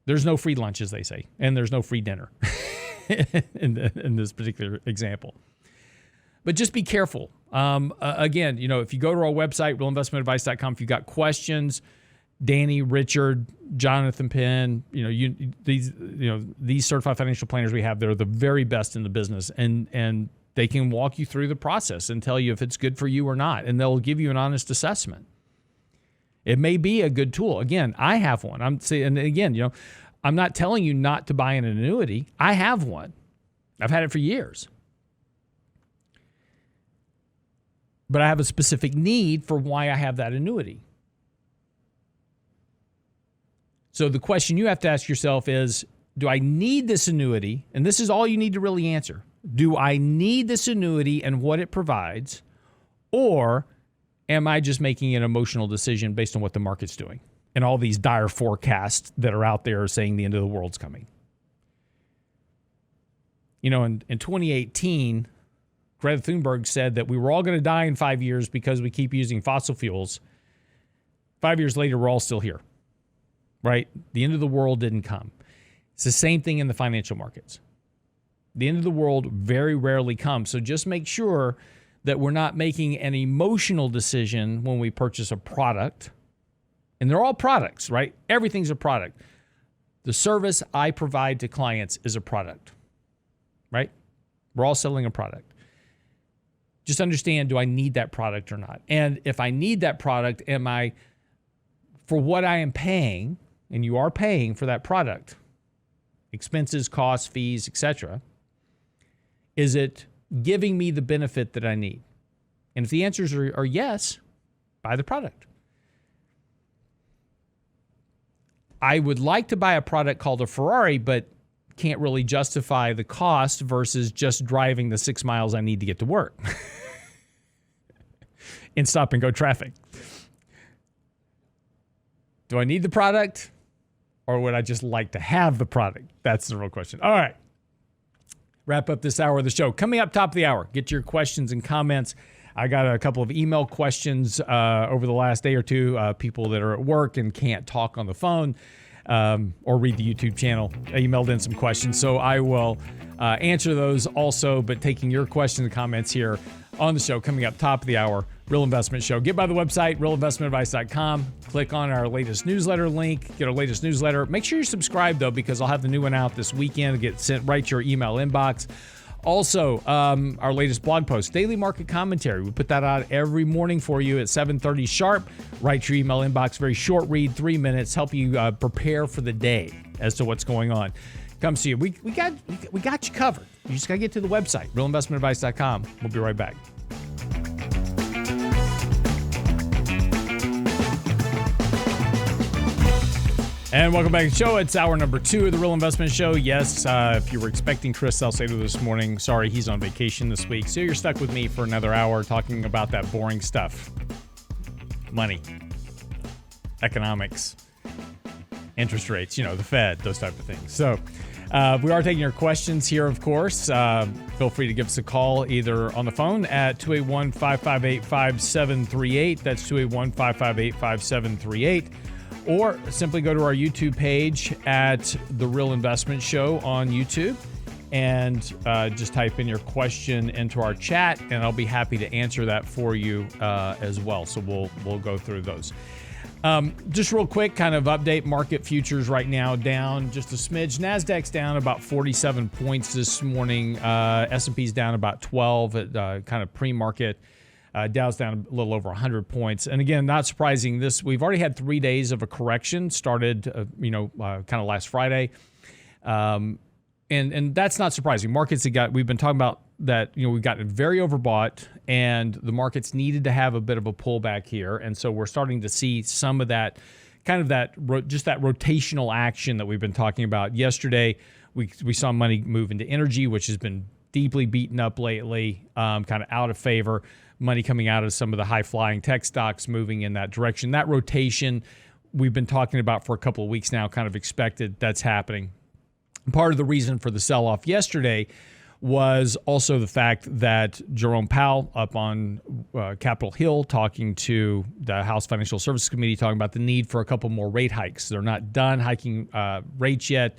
There's no free lunch, as they say, and there's no free dinner in this particular example. But just be careful. Again, if you go to our website, realinvestmentadvice.com, if you've got questions, Danny, Richard, Jonathan Penn, these certified financial planners we have, they're the very best in the business, and they can walk you through the process and tell you if it's good for you or not, and they'll give you an honest assessment. It may be a good tool. Again, I have one. I'm not telling you not to buy an annuity. I have one. I've had it for years. But I have a specific need for why I have that annuity. So the question you have to ask yourself is, do I need this annuity? And this is all you need to really answer. Do I need this annuity and what it provides? Or am I just making an emotional decision based on what the market's doing and all these dire forecasts that are out there saying the end of the world's coming? In 2018, Greta Thunberg said that we were all going to die in 5 years because we keep using fossil fuels. 5 years later, we're all still here. Right? The end of the world didn't come. It's the same thing in the financial markets. The end of the world very rarely comes. So just make sure that we're not making an emotional decision when we purchase a product. And they're all products, right? Everything's a product. The service I provide to clients is a product, right? We're all selling a product. Just understand, do I need that product or not? And if I need that product, am I, for what I am paying, and you are paying for that product, expenses, costs, fees, etc., is it giving me the benefit that I need? And if the answers are yes, buy the product. I would like to buy a product called a Ferrari, but can't really justify the cost versus just driving the 6 miles I need to get to work in stop and go traffic. Do I need the product, or would I just like to have the product? That's the real question. All right. Wrap up this hour of the show. Coming up top of the hour, get your questions and comments. I got a couple of email questions over the last day or two, people that are at work and can't talk on the phone or read the YouTube channel. I emailed in some questions, so I will answer those also, but taking your questions and comments here on the show coming up top of the hour. Real Investment Show. Get by the website, realinvestmentadvice.com. Click on our latest newsletter link. Get our latest newsletter. Make sure you subscribe, though, because I'll have the new one out this weekend. It'll get sent right to your email inbox. Also, our latest blog post, Daily Market Commentary. We put that out every morning for you at 7:30 sharp. Right to your email inbox. Very short read, 3 minutes. Help you prepare for the day as to what's going on. Comes to you. We got you covered. You just got to get to the website, realinvestmentadvice.com. We'll be right back. And welcome back to the show. It's hour number 2 of the Real Investment Show. Yes, if you were expecting Chris Salcedo this morning, sorry, he's on vacation this week. So you're stuck with me for another hour talking about that boring stuff. Money, economics, interest rates, the Fed, those type of things. So We are taking your questions here, of course. Feel free to give us a call either on the phone at 281-558-5738. That's 281-558-5738. Or simply go to our YouTube page at The Real Investment Show on YouTube and just type in your question into our chat, and I'll be happy to answer that for you as well. So we'll go through those. Just real quick, kind of update market futures right now down just a smidge. NASDAQ's down about 47 points this morning. S&P's down about 12 at kind of pre-market. Dow's down a little over 100 points. And again, not surprising, we've already had 3 days of a correction, started kind of last Friday. And that's not surprising. Markets we've been talking about that, we've gotten very overbought and the markets needed to have a bit of a pullback here. And so we're starting to see some of that, kind of that rotational action that we've been talking about. Yesterday, we saw money move into energy, which has been deeply beaten up lately, kind of out of favor. Money coming out of some of the high-flying tech stocks moving in that direction. That rotation we've been talking about for a couple of weeks now, kind of expected that's happening. Part of the reason for the sell-off yesterday was also the fact that Jerome Powell up on Capitol Hill talking to the House Financial Services Committee, talking about the need for a couple more rate hikes. They're not done hiking rates yet,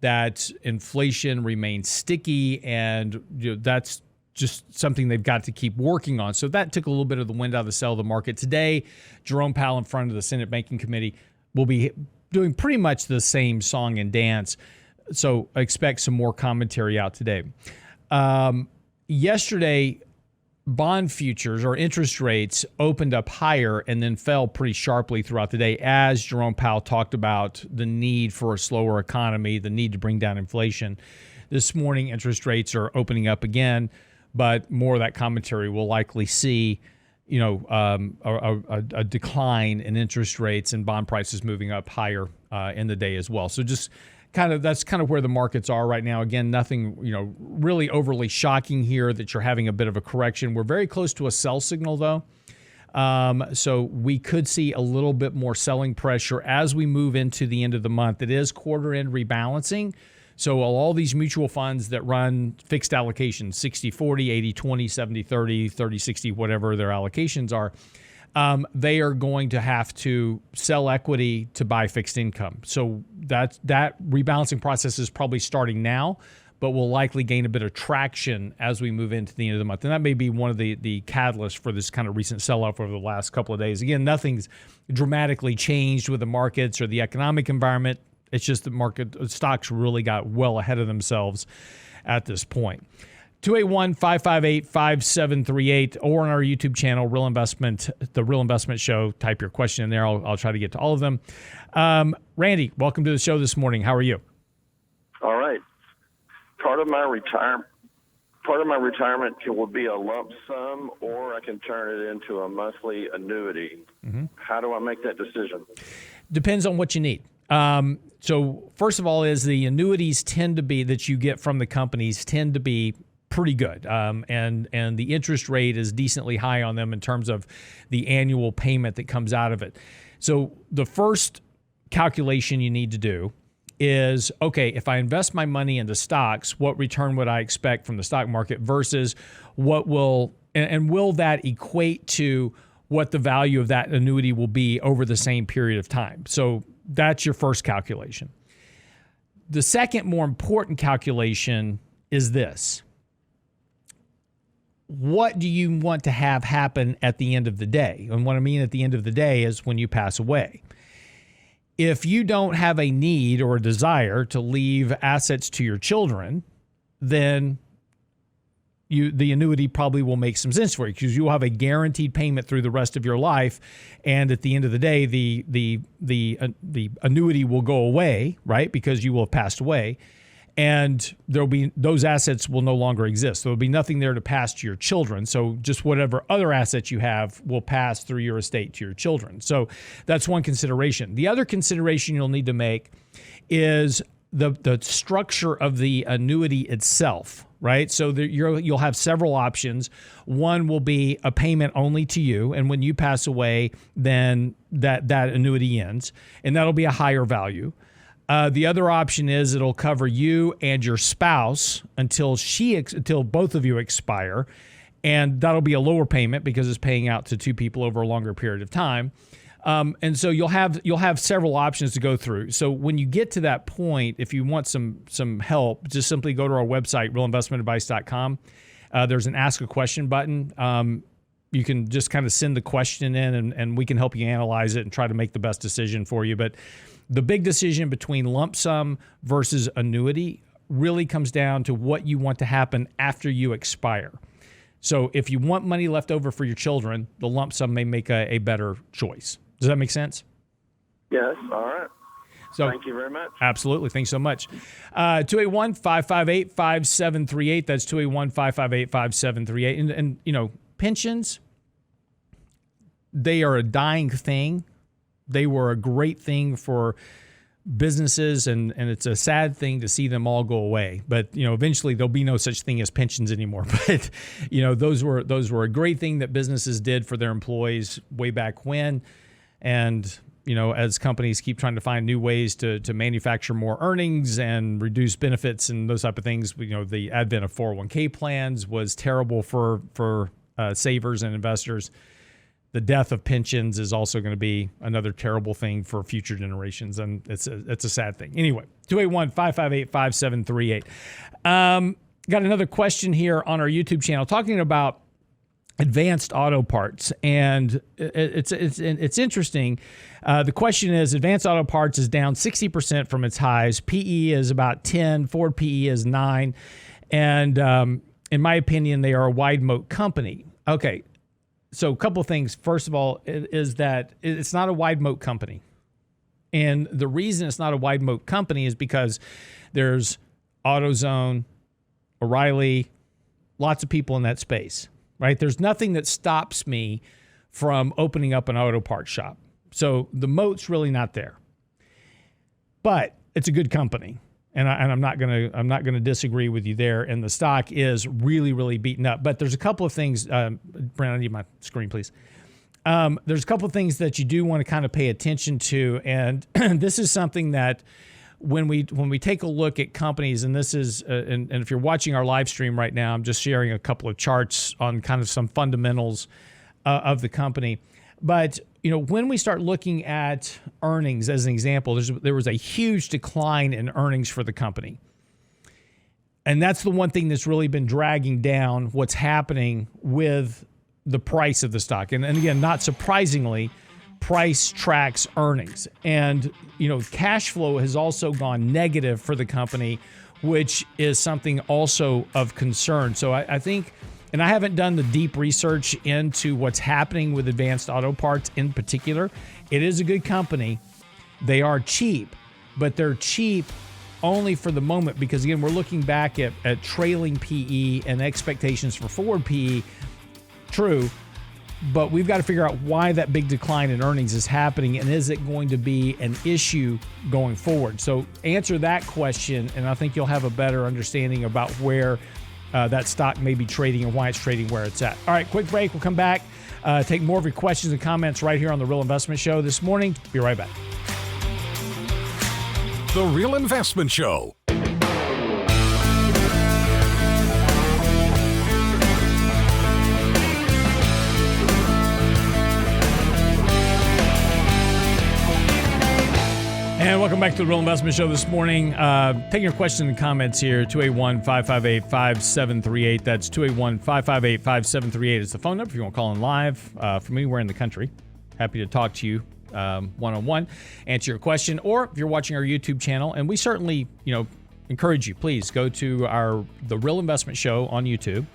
that inflation remains sticky, and that's just something they've got to keep working on. So that took a little bit of the wind out of the sail of the market. Today, Jerome Powell in front of the Senate Banking Committee will be doing pretty much the same song and dance. So expect some more commentary out today. Yesterday, bond futures or interest rates opened up higher and then fell pretty sharply throughout the day as Jerome Powell talked about the need for a slower economy, the need to bring down inflation. This morning, interest rates are opening up again, but more of that commentary will likely see, a decline in interest rates and bond prices moving up higher in the day as well. So just that's kind of where the markets are right now. Again, nothing, really overly shocking here that you're having a bit of a correction. We're very close to a sell signal though. So we could see a little bit more selling pressure as we move into the end of the month. It is quarter end rebalancing. So all these mutual funds that run fixed allocations, 60-40, 80-20, 70-30, 30-60, whatever their allocations are, they are going to have to sell equity to buy fixed income. So that rebalancing process is probably starting now, but will likely gain a bit of traction as we move into the end of the month. And that may be one of the catalysts for this kind of recent sell-off over the last couple of days. Again, nothing's dramatically changed with the markets or the economic environment. It's just the stocks really got well ahead of themselves at this point. 281-558-5738 or on our YouTube channel, The Real Investment Show. Type your question in there. I'll try to get to all of them. Randy, welcome to the show this morning. How are you? All right. Part of my retirement will be a lump sum, or I can turn it into a monthly annuity. Mm-hmm. How do I make that decision? Depends on what you need. So first of all, is the annuities that you get from the companies tend to be pretty good. And the interest rate is decently high on them in terms of the annual payment that comes out of it. So the first calculation you need to do is, okay, if I invest my money into stocks, what return would I expect from the stock market versus will that equate to what the value of that annuity will be over the same period of time? So that's your first calculation. The second more important calculation is this. What do you want to have happen at the end of the day? And what I mean at the end of the day is when you pass away. If you don't have a need or a desire to leave assets to your children, then the annuity probably will make some sense for you because you'll have a guaranteed payment through the rest of your life. And at the end of the day, the annuity will go away, right? Because you will have passed away. And those assets will no longer exist. There'll be nothing there to pass to your children. So just whatever other assets you have will pass through your estate to your children. So that's one consideration. The other consideration you'll need to make is the structure of the annuity itself, right? So you'll have several options. One will be a payment only to you, and when you pass away, then that annuity ends, and that'll be a higher value. The other option is it'll cover you and your spouse until both of you expire, and that'll be a lower payment because it's paying out to two people over a longer period of time. And so you'll have several options to go through. So when you get to that point, if you want some help, just simply go to our website, realinvestmentadvice.com. There's an Ask a Question button. You can just kind of send the question in, and we can help you analyze it and try to make the best decision for you. But the big decision between lump sum versus annuity really comes down to what you want to happen after you expire. So if you want money left over for your children, the lump sum may make a better choice. Does that make sense? Yes. All right. So, thank you very much. Absolutely. Thanks so much. 281-558-5738. That's 281-558-5738. And you know, pensions, they are a dying thing. They were a great thing for businesses, and it's a sad thing to see them all go away. But you know, eventually there'll be no such thing as pensions anymore. But you know, those were a great thing that businesses did for their employees way back when. And you know, as companies keep trying to find new ways to manufacture more earnings and reduce benefits and those type of things, you know, the advent of 401k plans was terrible for savers and investors. The death of pensions is also going to be another terrible thing for future generations, and it's a sad thing. Anyway, 281-558-5738. Got another question here on our YouTube channel talking about advanced auto parts, and it's interesting. The question is, advanced auto parts is down 60% from its highs. PE is about 10. Ford PE is 9. And in my opinion, they are a wide moat company. Okay, so a couple of things. First of all, is that it's not a wide moat company. And the reason it's not a wide moat company is because there's AutoZone, O'Reilly, lots of people in that space. Right? There's nothing that stops me from opening up an auto parts shop. So the moat's really not there. But it's a good company. And I'm not gonna disagree with you there. And the stock is really, really beaten up. But there's a couple of things, Brent, I need my screen, please. There's a couple of things that you do want to kind of pay attention to. And this is something that when we take a look at companies, and this is, and if you're watching our live stream right now, I'm just sharing a couple of charts on kind of some fundamentals of the company. But you know, when we start looking at earnings as an example, there was a huge decline in earnings for the company, and that's the one thing that's really been dragging down what's happening with the price of the stock. And again, not surprisingly, price tracks earnings. And, you know, cash flow has also gone negative for the company, which is something also of concern. So I think, and I haven't done the deep research into what's happening with advanced auto parts in particular. It is a good company. They are cheap, but they're cheap only for the moment because, again, we're looking back at trailing PE and expectations for forward PE. True. But we've got to figure out why that big decline in earnings is happening, and is it going to be an issue going forward? So answer that question, and I think you'll have a better understanding about where that stock may be trading and why it's trading where it's at. All right, quick break. We'll come back, take more of your questions and comments right here on The Real Investment Show this morning. Be right back. The Real Investment Show. And welcome back to the Real Investment Show this morning. Taking your questions and comments here, 281-558-5738. That's 281-558-5738 is the phone number if you want to call in live from anywhere in the country. Happy to talk to you one-on-one, answer your question, or if you're watching our YouTube channel, and we certainly, you know, encourage you, please go to The Real Investment Show on YouTube.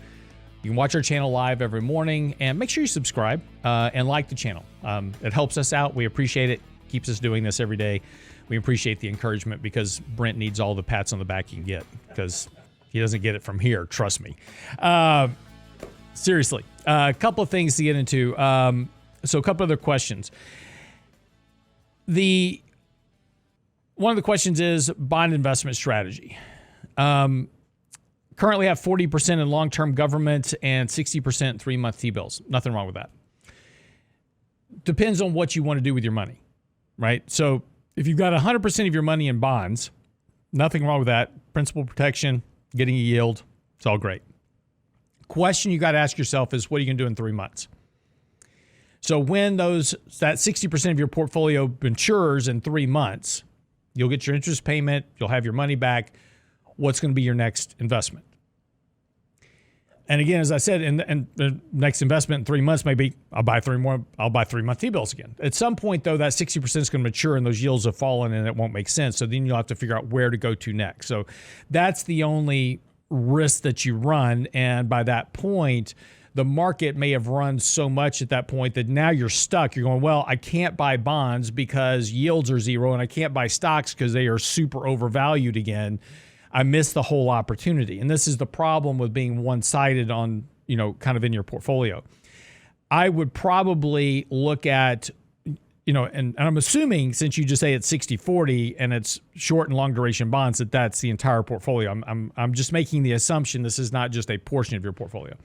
You can watch our channel live every morning, and make sure you subscribe and like the channel. It helps us out. We appreciate it. Keeps us doing this every day. We appreciate the encouragement because Brent needs all the pats on the back he can get because he doesn't get it from here. Trust me. Seriously, a couple of things to get into. So a couple other questions. One of the questions is bond investment strategy. Currently have 40% in long-term government and 60% in 3-month T-bills. Nothing wrong with that. Depends on what you want to do with your money. Right. So If you've got 100% of your money in bonds, nothing wrong with that. Principal protection, getting a yield, it's all great. Question you got to ask yourself is, what are you going to do in 3 months? So when that 60% of your portfolio matures in 3 months, you'll get your interest payment, you'll have your money back. What's going to be your next investment? And again, as I said, and the next investment in 3 months may be, I'll buy 3-month T-bills again. At some point, though, that 60% is going to mature and those yields have fallen and it won't make sense. So then you'll have to figure out where to go to next. So that's the only risk that you run. And by that point, the market may have run so much at that point that now you're stuck. You're going, well, I can't buy bonds because yields are zero, and I can't buy stocks because they are super overvalued again. I missed the whole opportunity. And this is the problem with being one-sided on, kind of in your portfolio. I would probably look at, and I'm assuming, since you just say it's 60-40 and it's short and long duration bonds, that's the entire portfolio. I'm just making the assumption this is not just a portion of your portfolio.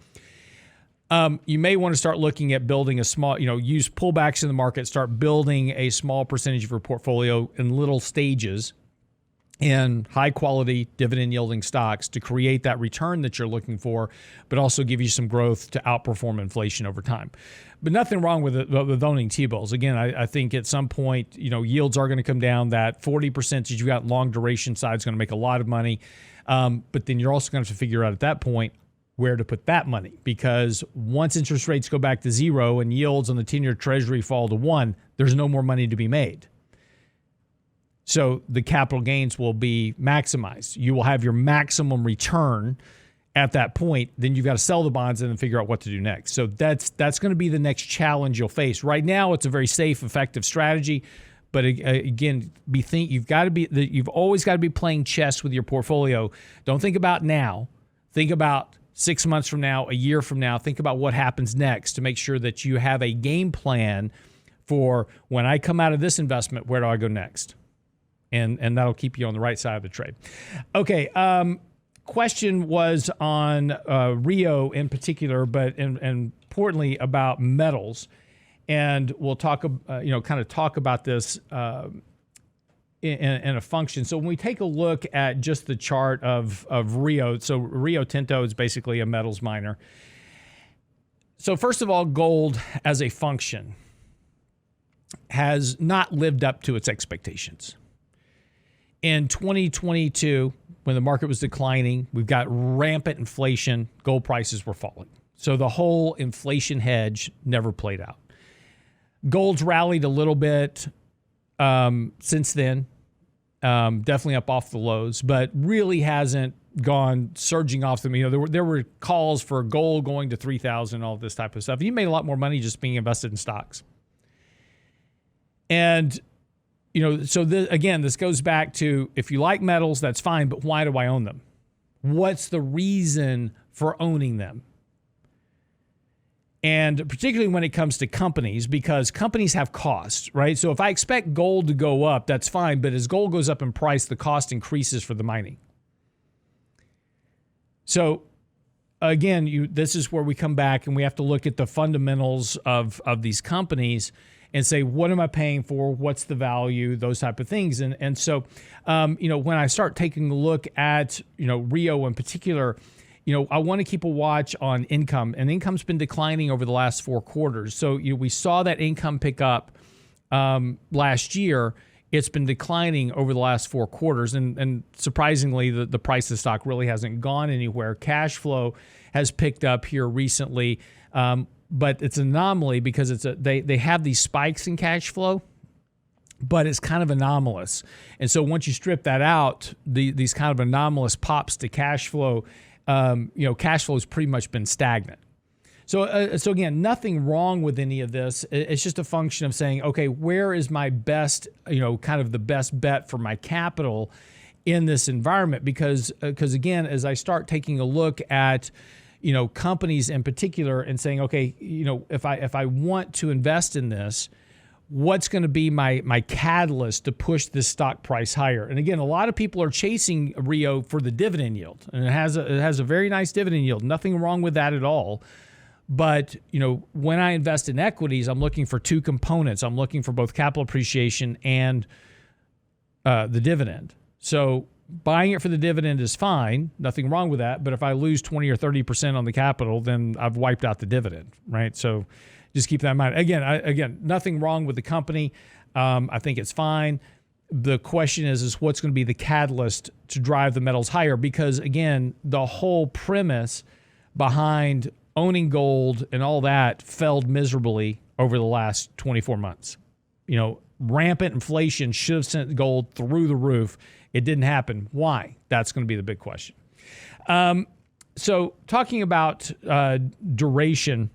You may want to start looking at building a small, use pullbacks in the market, start building a small percentage of your portfolio in little stages in high quality dividend yielding stocks to create that return that you're looking for, but also give you some growth to outperform inflation over time. But nothing wrong with owning T-bills. Again, I think at some point, yields are going to come down. That 40% that you got long duration side is going to make a lot of money. But then you're also going to have to figure out at that point where to put that money, because once interest rates go back to zero and yields on the 10-year Treasury fall to 1, there's no more money to be made. So the capital gains will be maximized. You will have your maximum return at that point. Then you've got to sell the bonds and then figure out what to do next. So that's going to be the next challenge you'll face. Right now, it's a very safe, effective strategy. But again, you've always got to be playing chess with your portfolio. Don't think about now. Think about 6 months from now, a year from now. Think about what happens next to make sure that you have a game plan for when I come out of this investment, where do I go next? And that'll keep you on the right side of the trade. Okay, question was on Rio in particular, but and importantly about metals. And we'll talk, kind of talk about this in a function. So when we take a look at just the chart of Rio, so Rio Tinto is basically a metals miner. So first of all, gold as a function has not lived up to its expectations. In 2022, when the market was declining, we've got rampant inflation, gold prices were falling. So the whole inflation hedge never played out. Gold's rallied a little bit since then, definitely up off the lows, but really hasn't gone surging off them. There were calls for gold going to 3,000, all this type of stuff. You made a lot more money just being invested in stocks. And so this goes back to, if you like metals, that's fine, but why do I own them? What's the reason for owning them? And particularly when it comes to companies, because companies have costs, right? So if I expect gold to go up, that's fine, but as gold goes up in price, the cost increases for the mining. So again, this is where we come back and we have to look at the fundamentals of these companies and say, what am I paying for? What's the value? Those type of things. And so, when I start taking a look at, Rio in particular, I want to keep a watch on income. And income's been declining over the last 4 quarters. So we saw that income pick up last year. It's been declining over the last 4 quarters. And surprisingly, the price of the stock really hasn't gone anywhere. Cash flow has picked up here recently. But it's an anomaly because they have these spikes in cash flow, but it's kind of anomalous. And so once you strip that out, these kind of anomalous pops to cash flow, cash flow has pretty much been stagnant. So again, nothing wrong with any of this. It's just a function of saying, okay, where is my best, kind of the best bet for my capital in this environment? Because again, as I start taking a look at companies in particular and saying, okay, if I want to invest in this, what's going to be my catalyst to push this stock price higher? And again, a lot of people are chasing Rio for the dividend yield, and it has a very nice dividend yield. Nothing wrong with that at all. But when I invest in equities, I'm looking for 2 components. I'm looking for both capital appreciation and the dividend. So buying it for the dividend is fine. Nothing wrong with that. But if I lose 20 or 30% on the capital, then I've wiped out the dividend, right? So just keep that in mind. Again, nothing wrong with the company. I think it's fine. The question is what's going to be the catalyst to drive the metals higher? Because, again, the whole premise behind owning gold and all that failed miserably over the last 24 months. Rampant inflation should have sent gold through the roof. It didn't happen. Why? That's going to be the big question. So talking about duration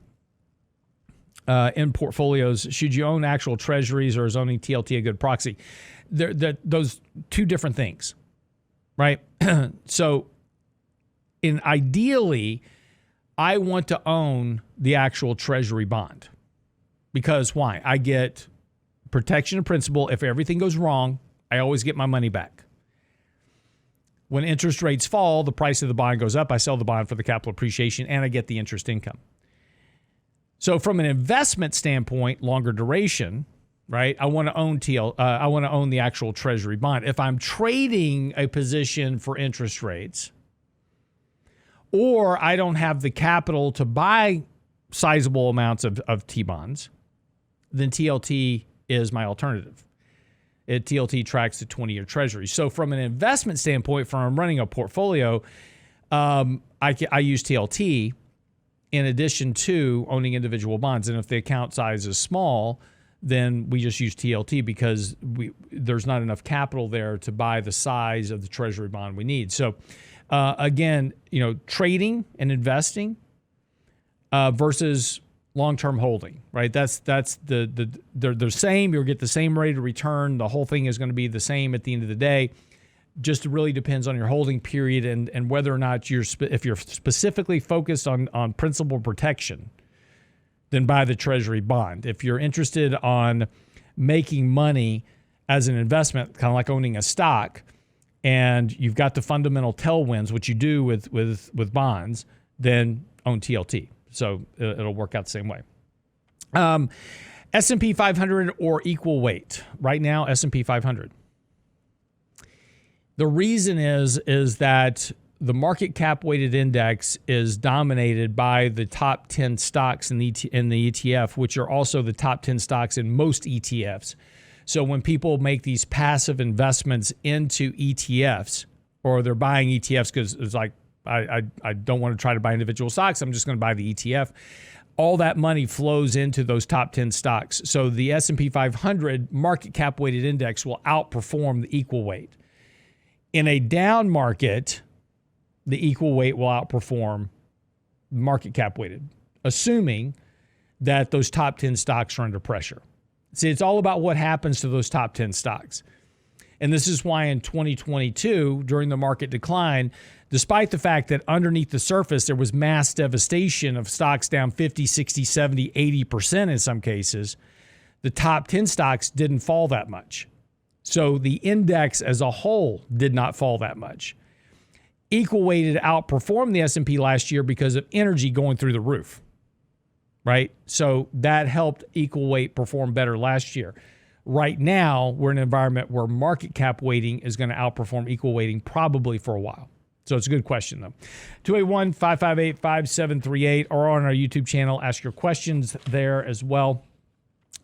in portfolios, should you own actual treasuries or is owning TLT a good proxy? Those two different things, right? So ideally, I want to own the actual treasury bond. Because why? I get protection of principal. If everything goes wrong, I always get my money back. When interest rates fall, the price of the bond goes up. I sell the bond for the capital appreciation, and I get the interest income. So from an investment standpoint, longer duration, right? I want to own I want to own the actual treasury bond. If I'm trading a position for interest rates, or I don't have the capital to buy sizable amounts of T-bonds, then TLT is my alternative. TLT tracks the 20-year treasury. So from an investment standpoint, from running a portfolio, I use TLT in addition to owning individual bonds. And if the account size is small, then we just use TLT because there's not enough capital there to buy the size of the treasury bond we need. So again, trading and investing versus long-term holding, right? That's they're the same. You'll get the same rate of return. The whole thing is going to be the same at the end of the day. Just really depends on your holding period and whether or not if you're specifically focused on principal protection, then buy the treasury bond. If you're interested on making money as an investment, kind of like owning a stock, and you've got the fundamental tailwinds, which you do with bonds, then own TLT. So it'll work out the same way. S&P 500 or equal weight. Right now, S&P 500. The reason is that the market cap weighted index is dominated by the top 10 stocks in the ETF, which are also the top 10 stocks in most ETFs. So when people make these passive investments into ETFs, or they're buying ETFs because it's like, I don't want to try to buy individual stocks, I'm just going to buy the ETF. All that money flows into those top 10 stocks. So the S&P 500 market cap weighted index will outperform the equal weight. In a down market, the equal weight will outperform market cap weighted, assuming that those top 10 stocks are under pressure. See, it's all about what happens to those top 10 stocks. And this is why in 2022, during the market decline, despite the fact that underneath the surface, there was mass devastation of stocks down 50, 60, 70, 80% in some cases, the top 10 stocks didn't fall that much. So the index as a whole did not fall that much. Equal weighted outperformed the S&P last year because of energy going through the roof, right? So that helped equal weight perform better last year. Right now, we're in an environment where market cap weighting is going to outperform equal weighting probably for a while. So it's a good question, though. 281-558-5738 or on our YouTube channel. Ask your questions there as well.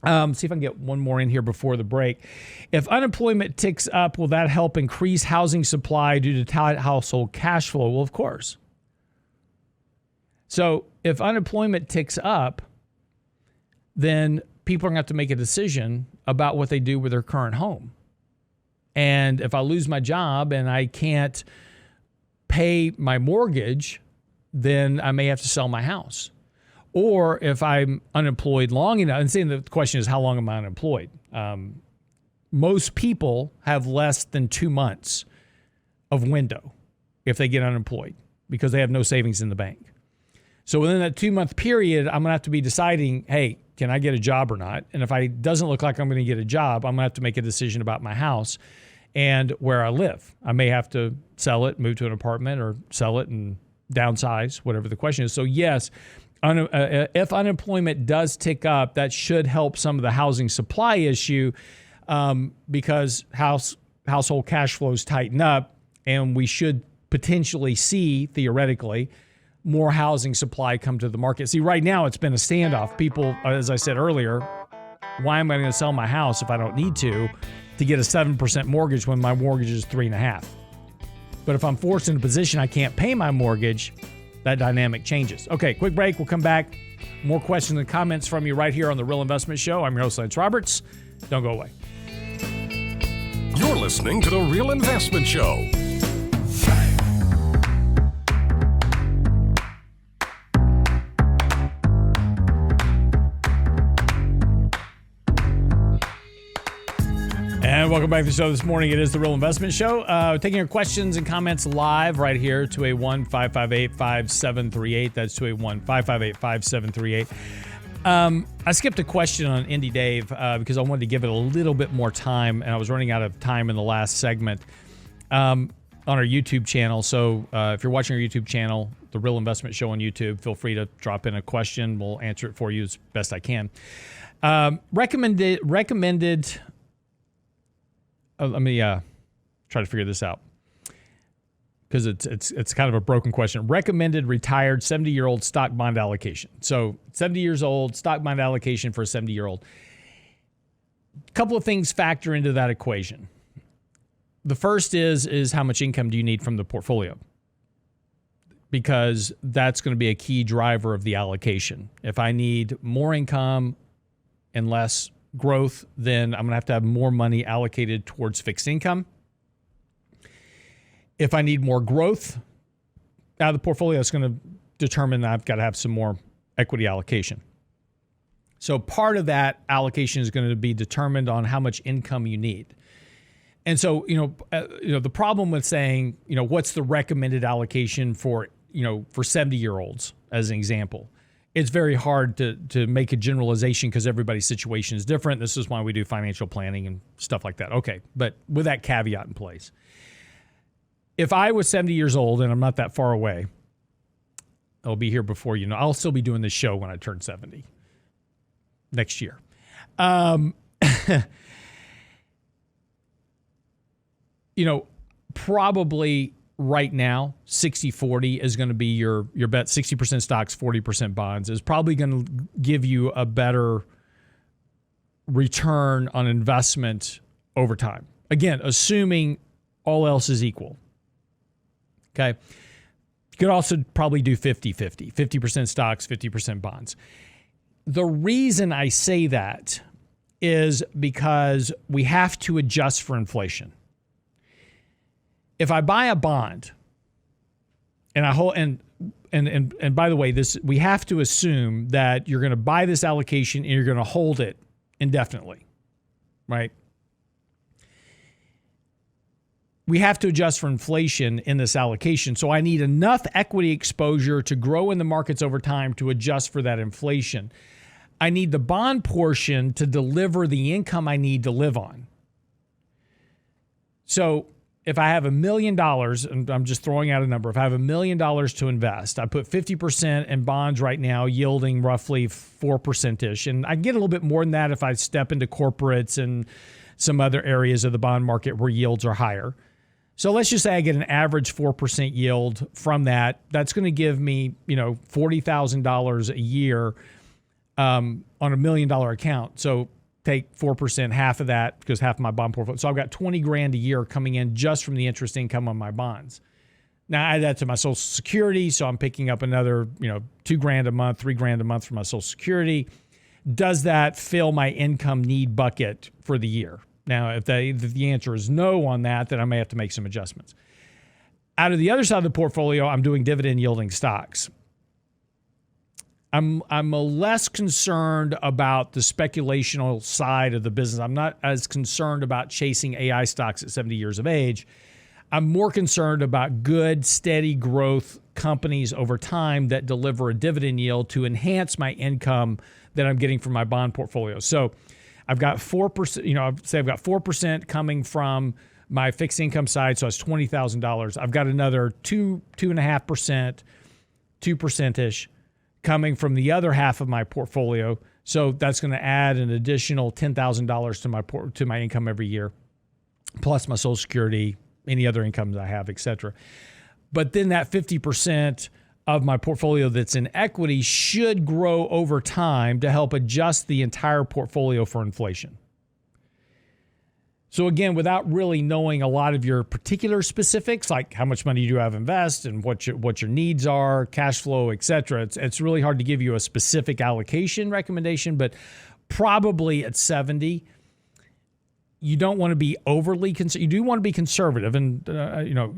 See if I can get one more in here before the break. If unemployment ticks up, will that help increase housing supply due to tight household cash flow? Well, of course. So if unemployment ticks up, then people are going to have to make a decision about what they do with their current home. And if I lose my job and I can't pay my mortgage, then I may have to sell my house. Or if I'm unemployed long enough, and saying the question is, how long am I unemployed? Most people have less than 2 months of window if they get unemployed because they have no savings in the bank. So within that 2-month period, I'm going to have to be deciding, hey, can I get a job or not? And if it doesn't look like I'm going to get a job, I'm going to have to make a decision about my house and where I live. I may have to sell it, move to an apartment, or sell it and downsize, whatever the question is. So yes, if unemployment does tick up, that should help some of the housing supply issue because house household cash flows tighten up, and we should potentially see, theoretically, more housing supply come to the market. See, right now it's been a standoff. People, as I said earlier, why am I going to sell my house if I don't need to get a 7% mortgage when my mortgage is 3.5%? But if I'm forced in a position I can't pay my mortgage, that dynamic changes. Okay, quick break. We'll come back. More questions and comments from you right here on The Real Investment Show. I'm your host, Lance Roberts. Don't go away. You're listening to The Real Investment Show. And welcome back to the show this morning. It is The Real Investment Show. Taking your questions and comments live right here, 281-558-5738. That's 281-558-5738. I skipped a question on Indy Dave because I wanted to give it a little bit more time, and I was running out of time in the last segment on our YouTube channel. So if you're watching our YouTube channel, The Real Investment Show on YouTube, feel free to drop in a question. We'll answer it for you as best I can. Recommended let me try to figure this out because it's kind of a broken question. Recommended retired 70-year-old stock bond allocation. So 70 years old, stock bond allocation for a 70-year-old. A couple of things factor into that equation. The first is how much income do you need from the portfolio? Because that's going to be a key driver of the allocation. If I need more income and less growth, then I'm going to have more money allocated towards fixed income. If I need more growth out of the portfolio, it's going to determine that I've got to have some more equity allocation. So part of that allocation is going to be determined on how much income you need. And so, the problem with saying, what's the recommended allocation for 70-year-olds as an example, it's very hard to make a generalization because everybody's situation is different. This is why we do financial planning and stuff like that. Okay, but with that caveat in place, if I was 70 years old and I'm not that far away, I'll be here before I'll still be doing this show when I turn 70 next year. Probably right now, 60-40 is going to be your bet. 60% stocks, 40% bonds is probably going to give you a better return on investment over time. Again, assuming all else is equal. Okay. You could also probably do 50-50, 50% stocks, 50% bonds. The reason I say that is because we have to adjust for inflation. If I buy a bond and I hold, and by the way, we have to assume that you're going to buy this allocation and you're going to hold it indefinitely, right? We have to adjust for inflation in this allocation. So I need enough equity exposure to grow in the markets over time to adjust for that inflation. I need the bond portion to deliver the income I need to live on. So if I have $1 million, and I'm just throwing out a number, if I have $1 million to invest, I put 50% in bonds right now, yielding roughly 4%-ish. And I get a little bit more than that if I step into corporates and some other areas of the bond market where yields are higher. So let's just say I get an average 4% yield from that. That's going to give me, $40,000 a year on $1 million account. So take 4%, half of that, because half of my bond portfolio. So I've got $20,000 a year coming in just from the interest income on my bonds. Now I add that to my Social Security, so I'm picking up another, $2,000 a month, $3,000 a month for my Social Security. Does that fill my income need bucket for the year? Now, if the answer is no on that, then I may have to make some adjustments. Out of the other side of the portfolio, I'm doing dividend yielding stocks. I'm less concerned about the speculational side of the business. I'm not as concerned about chasing AI stocks at 70 years of age. I'm more concerned about good, steady growth companies over time that deliver a dividend yield to enhance my income that I'm getting from my bond portfolio. So I've got 4%, I've got 4% coming from my fixed income side, so it's $20,000. I've got another 2.5%, 2%-ish coming from the other half of my portfolio. So that's going to add an additional $10,000 to my income every year. plus my Social Security, any other incomes I have, et cetera. But then that 50% of my portfolio that's in equity should grow over time to help adjust the entire portfolio for inflation. So again, without really knowing a lot of your particular specifics, like how much money you have invest and what your needs are, cash flow, et cetera, it's really hard to give you a specific allocation recommendation, but probably at 70, you don't want to be overly you do want to be conservative, and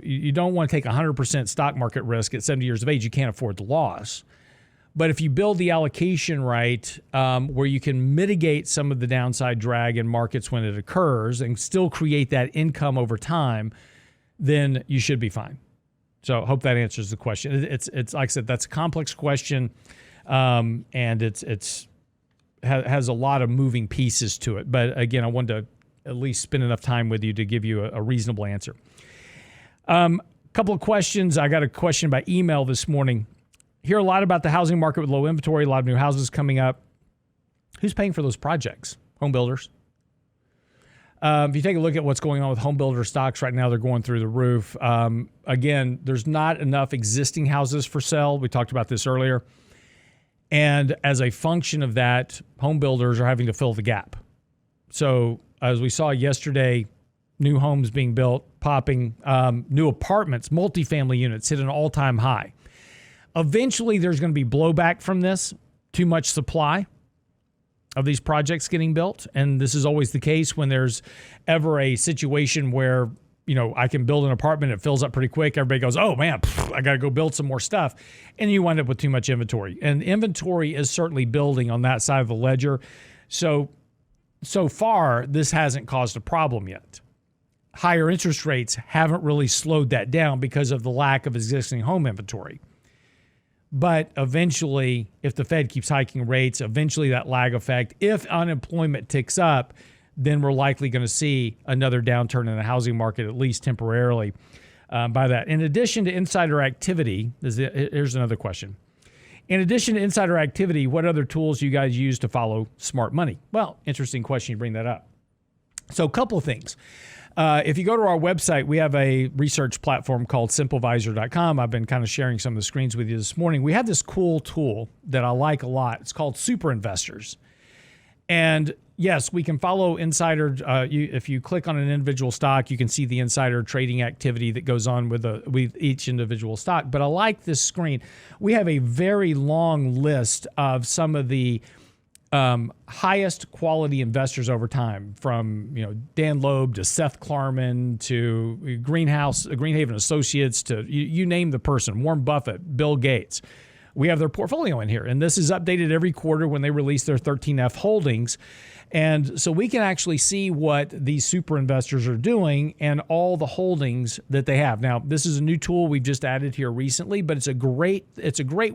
you don't want to take 100% stock market risk at 70 years of age. You can't afford the loss. But if you build the allocation right, where you can mitigate some of the downside drag in markets when it occurs and still create that income over time, then you should be fine. So I hope that answers the question. It's like I said, that's a complex question, and it's has a lot of moving pieces to it. But again, I wanted to at least spend enough time with you to give you a reasonable answer. Couple of questions. I got a question by email this morning. Hear a lot about the housing market with low inventory, a lot of new houses coming up. Who's paying for those projects? Home builders. If you take a look at what's going on with home builder stocks right now, they're going through the roof. Again, there's not enough existing houses for sale. We talked about this earlier. And as a function of that, home builders are having to fill the gap. So as we saw yesterday, new homes being built, popping, new apartments, multifamily units hit an all-time high. Eventually, there's going to be blowback from this, too much supply of these projects getting built. And this is always the case when there's ever a situation where, I can build an apartment, it fills up pretty quick. Everybody goes, oh man, I got to go build some more stuff. And you wind up with too much inventory. And inventory is certainly building on that side of the ledger. So far, this hasn't caused a problem yet. Higher interest rates haven't really slowed that down because of the lack of existing home inventory. But eventually, if the Fed keeps hiking rates, eventually that lag effect, if unemployment ticks up, then we're likely going to see another downturn in the housing market, at least temporarily, by that. In addition to insider activity, here's another question. In addition to insider activity, what other tools do you guys use to follow smart money? Well, interesting question you bring that up. So a couple of things. If you go to our website, we have a research platform called simplevisor.com. I've been kind of sharing some of the screens with you this morning. We have this cool tool that I like a lot. It's called Super Investors. And yes, we can follow insider. If you click on an individual stock, you can see the insider trading activity that goes on with each individual stock. But I like this screen. We have a very long list of some of the highest quality investors over time, from Dan Loeb to Seth Klarman to Greenhaven Associates to you name the person, Warren Buffett, Bill Gates. We have their portfolio in here, and this is updated every quarter when they release their 13F holdings. And so we can actually see what these super investors are doing and all the holdings that they have. Now, this is a new tool we've just added here recently, but it's a great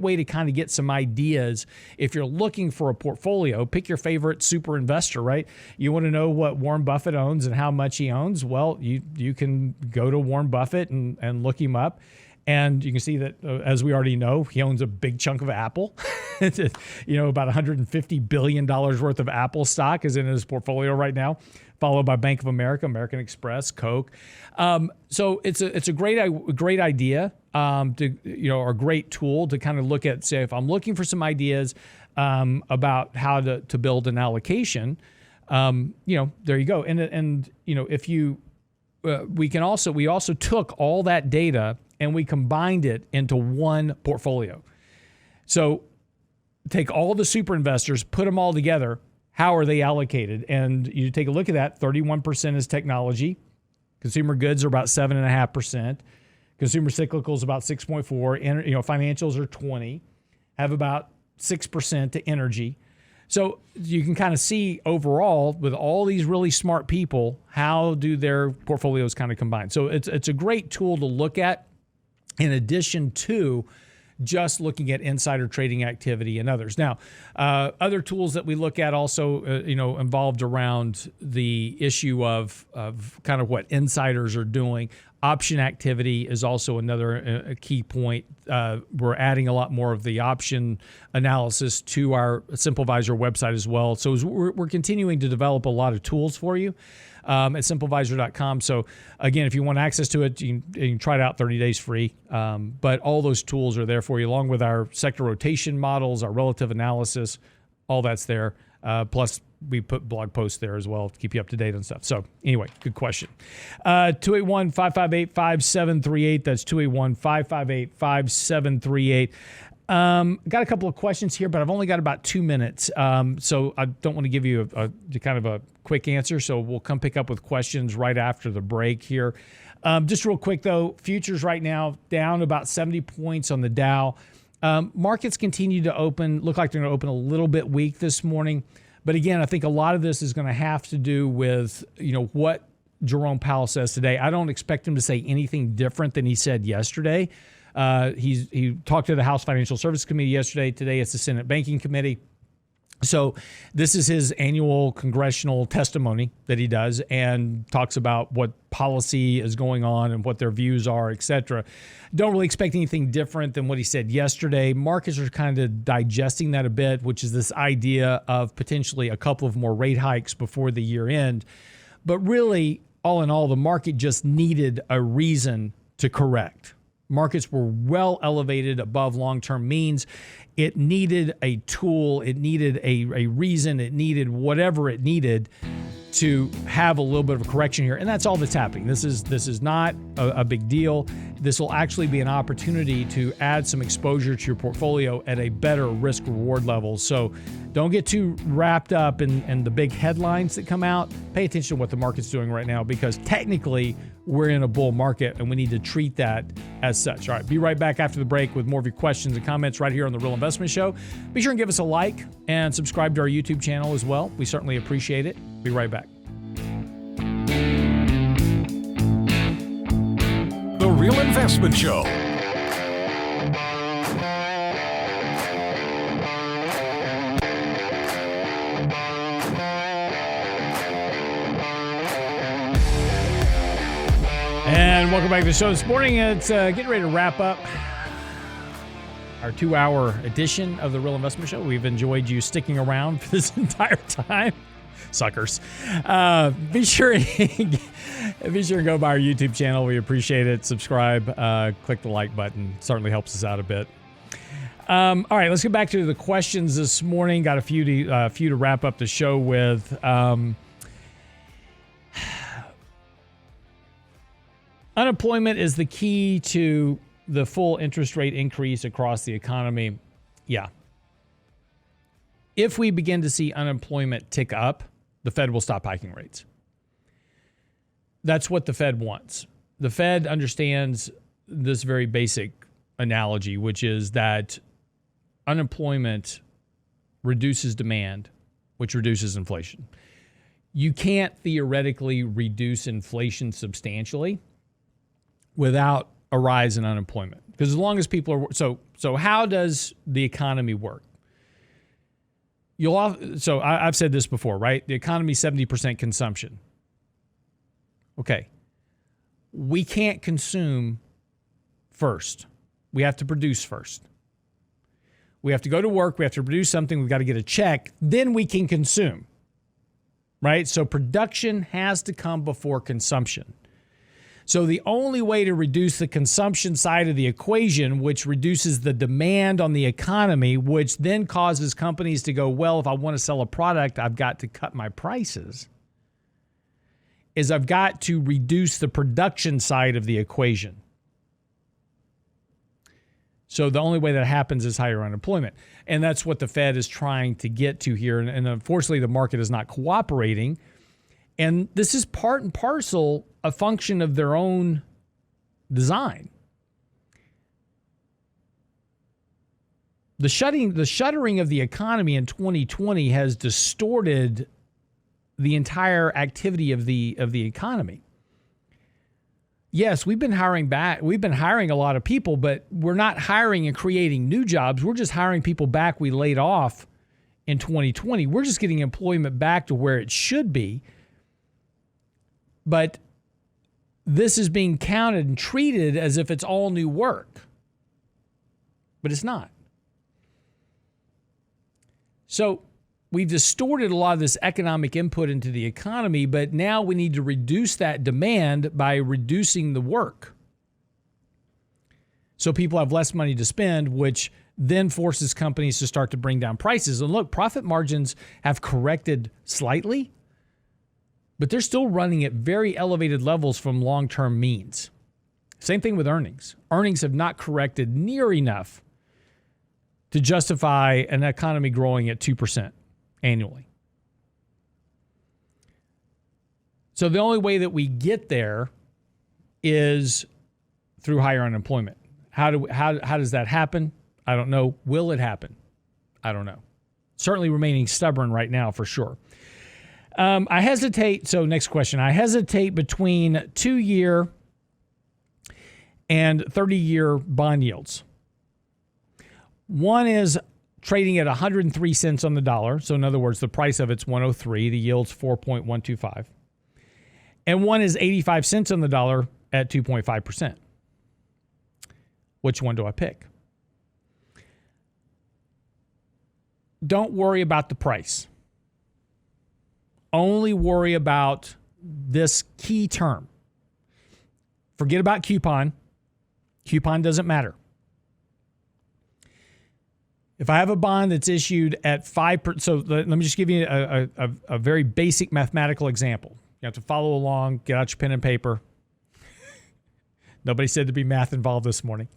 way to kind of get some ideas. If you're looking for a portfolio, pick your favorite super investor, right? You want to know what Warren Buffett owns and how much he owns? Well, you can go to Warren Buffett and look him up. And you can see that, as we already know, he owns a big chunk of Apple. About $150 billion worth of Apple stock is in his portfolio right now, followed by Bank of America, American Express, Coke. So it's a great idea or a great tool to kind of look at. Say, if I'm looking for some ideas about how to build an allocation, there you go. And if you we also took all that data and we combined it into one portfolio. So take all the super investors, put them all together. How are they allocated? And you take a look at that. 31% is technology. Consumer goods are about 7.5%. Consumer cyclicals about 6.4%. Financials are 20%. Have about 6% to energy. So you can kind of see overall with all these really smart people, how do their portfolios kind of combine? So it's a great tool to look at, in addition to just looking at insider trading activity and others. Now, other tools that we look at also, involved around the issue of kind of what insiders are doing. Option activity is also another key point. We're adding a lot more of the option analysis to our SimpleVisor website as well. So we're continuing to develop a lot of tools for you. at simplevisor.com. So again, if you want access to it, you can try it out 30 days free. But all those tools are there for you, along with our sector rotation models, our relative analysis, all that's there. Plus, we put blog posts there as well to keep you up to date on stuff. So anyway, good question. 281-558-5738. That's 281-558-5738. Got a couple of questions here, but I've only got about 2 minutes. So I don't want to give you a kind of a quick answer. So we'll come pick up with questions right after the break here. Just real quick, though, futures right now down about 70 points on the Dow. Markets continue to open, look like they're going to open a little bit weak this morning. But again, I think a lot of this is going to have to do with, what Jerome Powell says today. I don't expect him to say anything different than he said yesterday. He talked to the House Financial Services Committee yesterday. Today it's the Senate Banking Committee. So this is his annual congressional testimony that he does and talks about what policy is going on and what their views are, et cetera. Don't really expect anything different than what he said yesterday. Markets are kind of digesting that a bit, which is this idea of potentially a couple of more rate hikes before the year end. But really, all in all, the market just needed a reason to correct. Markets were well elevated above long-term means. It needed a tool. It needed a reason. It needed whatever it needed to have a little bit of a correction here. And that's all that's happening. This is not a big deal. This will actually be an opportunity to add some exposure to your portfolio at a better risk reward level. So don't get too wrapped up in the big headlines that come out. Pay attention to what the market's doing right now, because technically we're in a bull market and we need to treat that as such. All right, be right back after the break with more of your questions and comments right here on The Real Investment Show. Be sure and give us a like and subscribe to our YouTube channel as well. We certainly appreciate it. Be right back. The Real Investment Show. And welcome back to the show this morning. It's getting ready to wrap up our 2-hour edition of The Real Investment Show. We've enjoyed you sticking around for this entire time. Suckers. Be sure to go by our YouTube channel. We appreciate it. Subscribe. Click the like button. Certainly helps us out a bit. All right, let's get back to the questions this morning. Got a few to wrap up the show with. Unemployment is the key to the full interest rate increase across the economy. Yeah. If we begin to see unemployment tick up, the Fed will stop hiking rates. That's what the Fed wants. The Fed understands this very basic analogy, which is that unemployment reduces demand, which reduces inflation. You can't theoretically reduce inflation substantially without a rise in unemployment. Because as long as people are... So how does the economy work? I've said this before, right? The economy is 70% consumption. Okay. We can't consume first. We have to produce first. We have to go to work. We have to produce something. We've got to get a check. Then we can consume, right? So production has to come before consumption. So the only way to reduce the consumption side of the equation, which reduces the demand on the economy, which then causes companies to go, well, if I want to sell a product, I've got to cut my prices, is I've got to reduce the production side of the equation. So the only way that happens is higher unemployment. And that's what the Fed is trying to get to here. And unfortunately, the market is not cooperating. And this is part and parcel a function of their own design. The shuttering of the economy in 2020 has distorted the entire activity of the economy. Yes, we've been hiring back. We've been hiring a lot of people, but we're not hiring and creating new jobs. We're just hiring people back we laid off in 2020. We're just getting employment back to where it should be. But this is being counted and treated as if it's all new work. But it's not. So we've distorted a lot of this economic input into the economy, but now we need to reduce that demand by reducing the work. So people have less money to spend, which then forces companies to start to bring down prices. And look, profit margins have corrected slightly, but they're still running at very elevated levels from long-term means. Same thing with earnings. Earnings have not corrected near enough to justify an economy growing at 2% annually. So the only way that we get there is through higher unemployment. How does that happen? I don't know. Will it happen? I don't know. Certainly remaining stubborn right now for sure. I hesitate. So next question. I hesitate between 2-year and 30-year bond yields. One is trading at 103 cents on the dollar. So in other words, the price of it's 103. The yield's 4.125. And one is 85 cents on the dollar at 2.5%. Which one do I pick? Don't worry about the price. Only worry about this key term. Forget about coupon. Coupon doesn't matter. If I have a bond that's issued at 5%, so let me just give you a very basic mathematical example. You have to follow along, get out your pen and paper. Nobody said to be math involved this morning.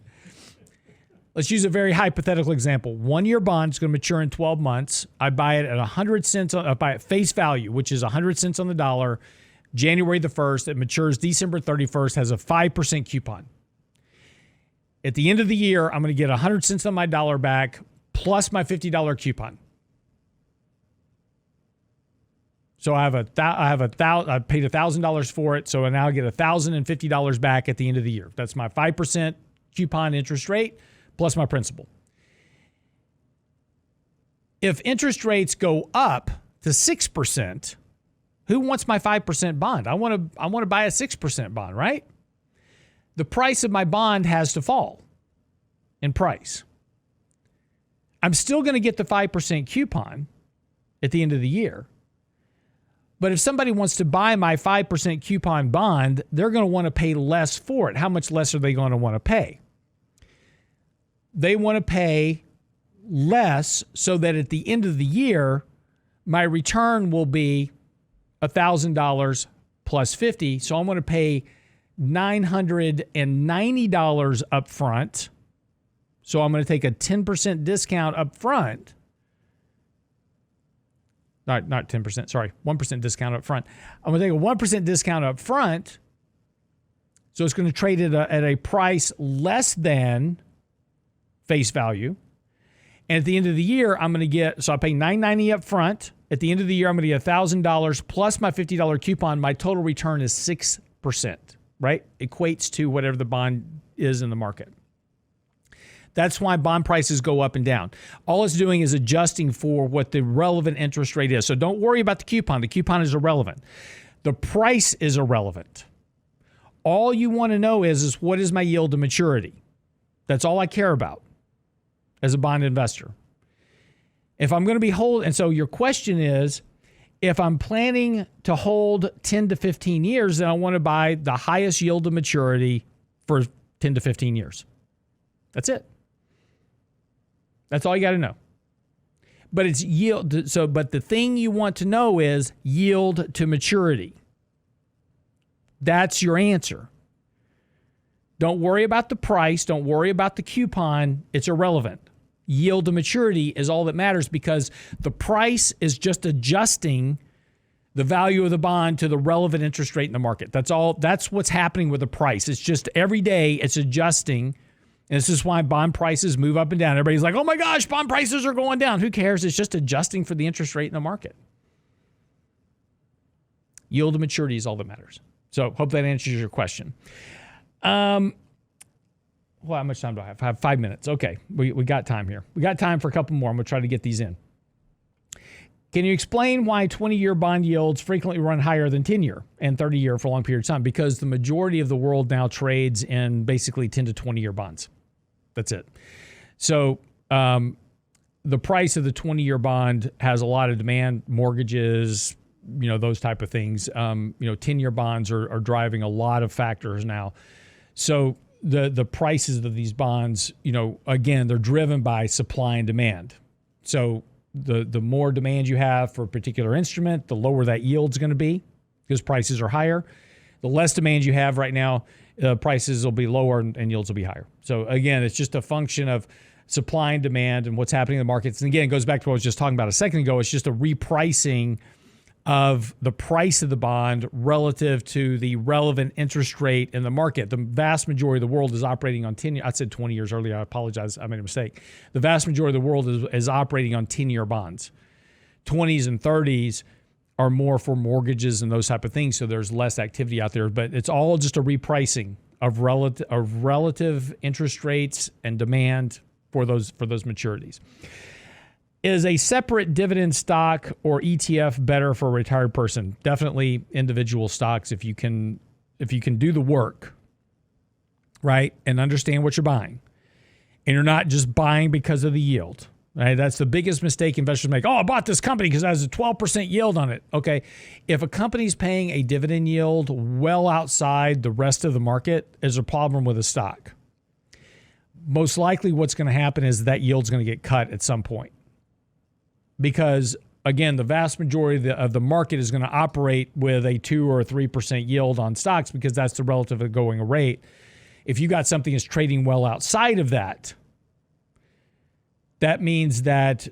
Let's use a very hypothetical example. 1-year bond is going to mature in 12 months. I buy it at 100 cents. I buy it face value, which is 100 cents on the dollar. January the 1st. It matures December 31st. Has a 5% coupon. At the end of the year, I'm going to get 100 cents on my dollar back plus my $50 coupon. So I paid $1,000 for it. So I now get $1,050 back at the end of the year. That's my 5% coupon interest rate plus my principal. If interest rates go up to 6%, who wants my 5% bond? I want to buy a 6% bond, right? The price of my bond has to fall in price. I'm still going to get the 5% coupon at the end of the year. But if somebody wants to buy my 5% coupon bond, they're going to want to pay less for it. How much less are they going to want to pay? They want to pay less so that at the end of the year, my return will be $1,000 plus $50. So I'm going to pay $990 up front. So I'm going to take a 10% discount up front. Not 10%, sorry, 1% discount up front. I'm going to take a 1% discount up front. So it's going to trade at a price less than face value. And at the end of the year, I'm going to get, so I pay $990 up front. At the end of the year, I'm going to get $1,000 plus my $50 coupon. My total return is 6%, right? Equates to whatever the bond is in the market. That's why bond prices go up and down. All it's doing is adjusting for what the relevant interest rate is. So don't worry about the coupon. The coupon is irrelevant. The price is irrelevant. All you want to know is what is my yield to maturity? That's all I care about as a bond investor. If I'm going to be holding, and so your question is, if I'm planning to hold 10 to 15 years, then I want to buy the highest yield to maturity for 10 to 15 years. That's it. That's all you got to know. But it's yield. So, but the thing you want to know is yield to maturity. That's your answer. Don't worry about the price. Don't worry about the coupon. It's irrelevant. Yield to maturity is all that matters because the price is just adjusting the value of the bond to the relevant interest rate in the market. That's all. That's what's happening with the price. It's just every day it's adjusting. And this is why bond prices move up and down. Everybody's like, oh my gosh, bond prices are going down. Who cares? It's just adjusting for the interest rate in the market. Yield to maturity is all that matters. So hope that answers your question. Well, how much time do I have? I have 5 minutes. Okay, we got time here. We got time for a couple more. I'm going to try to get these in. Can you explain why 20-year bond yields frequently run higher than 10-year and 30-year for a long period of time? Because the majority of the world now trades in basically 10 to 20-year bonds. That's it. So the price of the 20-year bond has a lot of demand, mortgages, those type of things. 10-year bonds are driving a lot of factors now. So the prices of these bonds, again, they're driven by supply and demand. So the more demand you have for a particular instrument, the lower that yield's going to be because prices are higher. The less demand you have right now, prices will be lower and yields will be higher. So again, it's just a function of supply and demand and what's happening in the markets. And again, it goes back to what I was just talking about a second ago. It's just a repricing of the price of the bond relative to the relevant interest rate in the market. The vast majority of the world is operating on 10 years. I said 20 years earlier. I apologize. I made a mistake. The vast majority of the world is operating on 10-year bonds. 20s and 30s are more for mortgages and those type of things, so there's less activity out there. But it's all just a repricing of relative interest rates and demand for those maturities. Is a separate dividend stock or ETF better for a retired person? Definitely individual stocks if you can do the work, right, and understand what you're buying. And you're not just buying because of the yield. Right? That's the biggest mistake investors make. Oh, I bought this company because it has a 12% yield on it. Okay. If a company's paying a dividend yield well outside the rest of the market, there's a problem with a stock. Most likely what's going to happen is that yield's going to get cut at some point. Because, again, the vast majority of the market is going to operate with a 2 or 3% yield on stocks because that's the relative going rate. If you got something that's trading well outside of that, that means that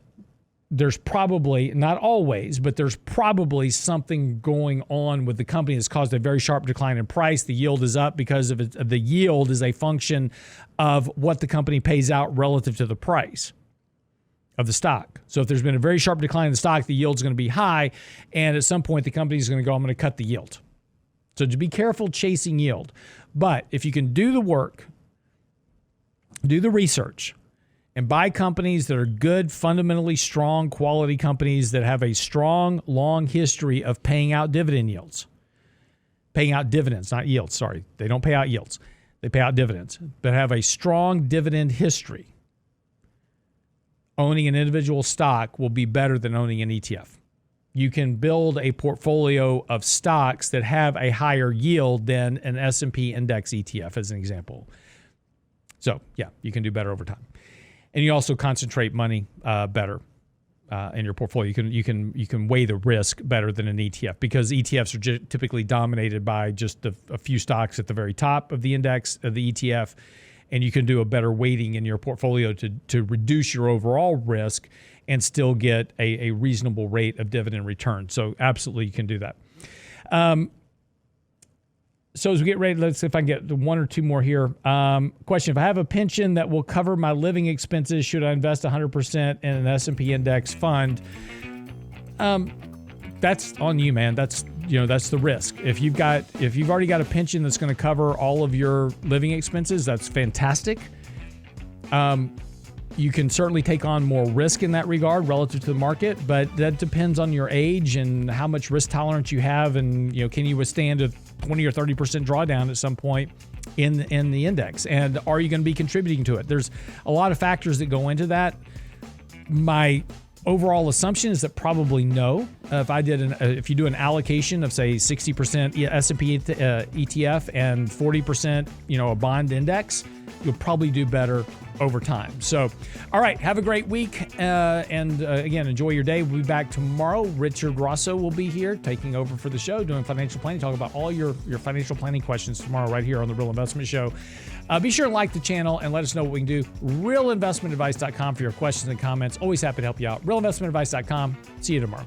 there's probably, not always, but there's probably something going on with the company that's caused a very sharp decline in price. The yield is up because of it. The yield is a function of what the company pays out relative to the price of the stock. So if there's been a very sharp decline in the stock, the yield's going to be high, and at some point the company's going to go, I'm going to cut the yield. So to be careful chasing yield. But if you can do the work, do the research, and buy companies that are good, fundamentally strong, quality companies that have a strong, long history of paying out dividend yields. Paying out dividends, not yields, sorry. They don't pay out yields. They pay out dividends, but have a strong dividend history. Owning an individual stock will be better than owning an ETF. You can build a portfolio of stocks that have a higher yield than an S&P index ETF, as an example. So, yeah, you can do better over time. And you also concentrate money better in your portfolio. You can weigh the risk better than an ETF because ETFs are typically dominated by just a few stocks at the very top of the index of the ETF, and you can do a better weighting in your portfolio to reduce your overall risk and still get a reasonable rate of dividend return. So absolutely you can do that. So as we get ready, let's see if I can get one or two more here. Question, if I have a pension that will cover my living expenses, should I invest 100% in an S&P index fund? That's on you, man. That's the risk. If you've already got a pension that's going to cover all of your living expenses, that's fantastic. You can certainly take on more risk in that regard relative to the market, but that depends on your age and how much risk tolerance you have, and can you withstand a 20 or 30% drawdown at some point in the index, and are you going to be contributing to it? There's a lot of factors that go into that. My overall assumption is that probably no. If you do an allocation of say 60% S&P ETF and 40% a bond index, you'll probably do better over time. So, all right, have a great week. And again, enjoy your day. We'll be back tomorrow. Richard Rosso will be here taking over for the show, doing financial planning, talking about all your financial planning questions tomorrow right here on The Real Investment Show. Be sure to like the channel and let us know what we can do. RealInvestmentAdvice.com for your questions and comments. Always happy to help you out. RealInvestmentAdvice.com. See you tomorrow.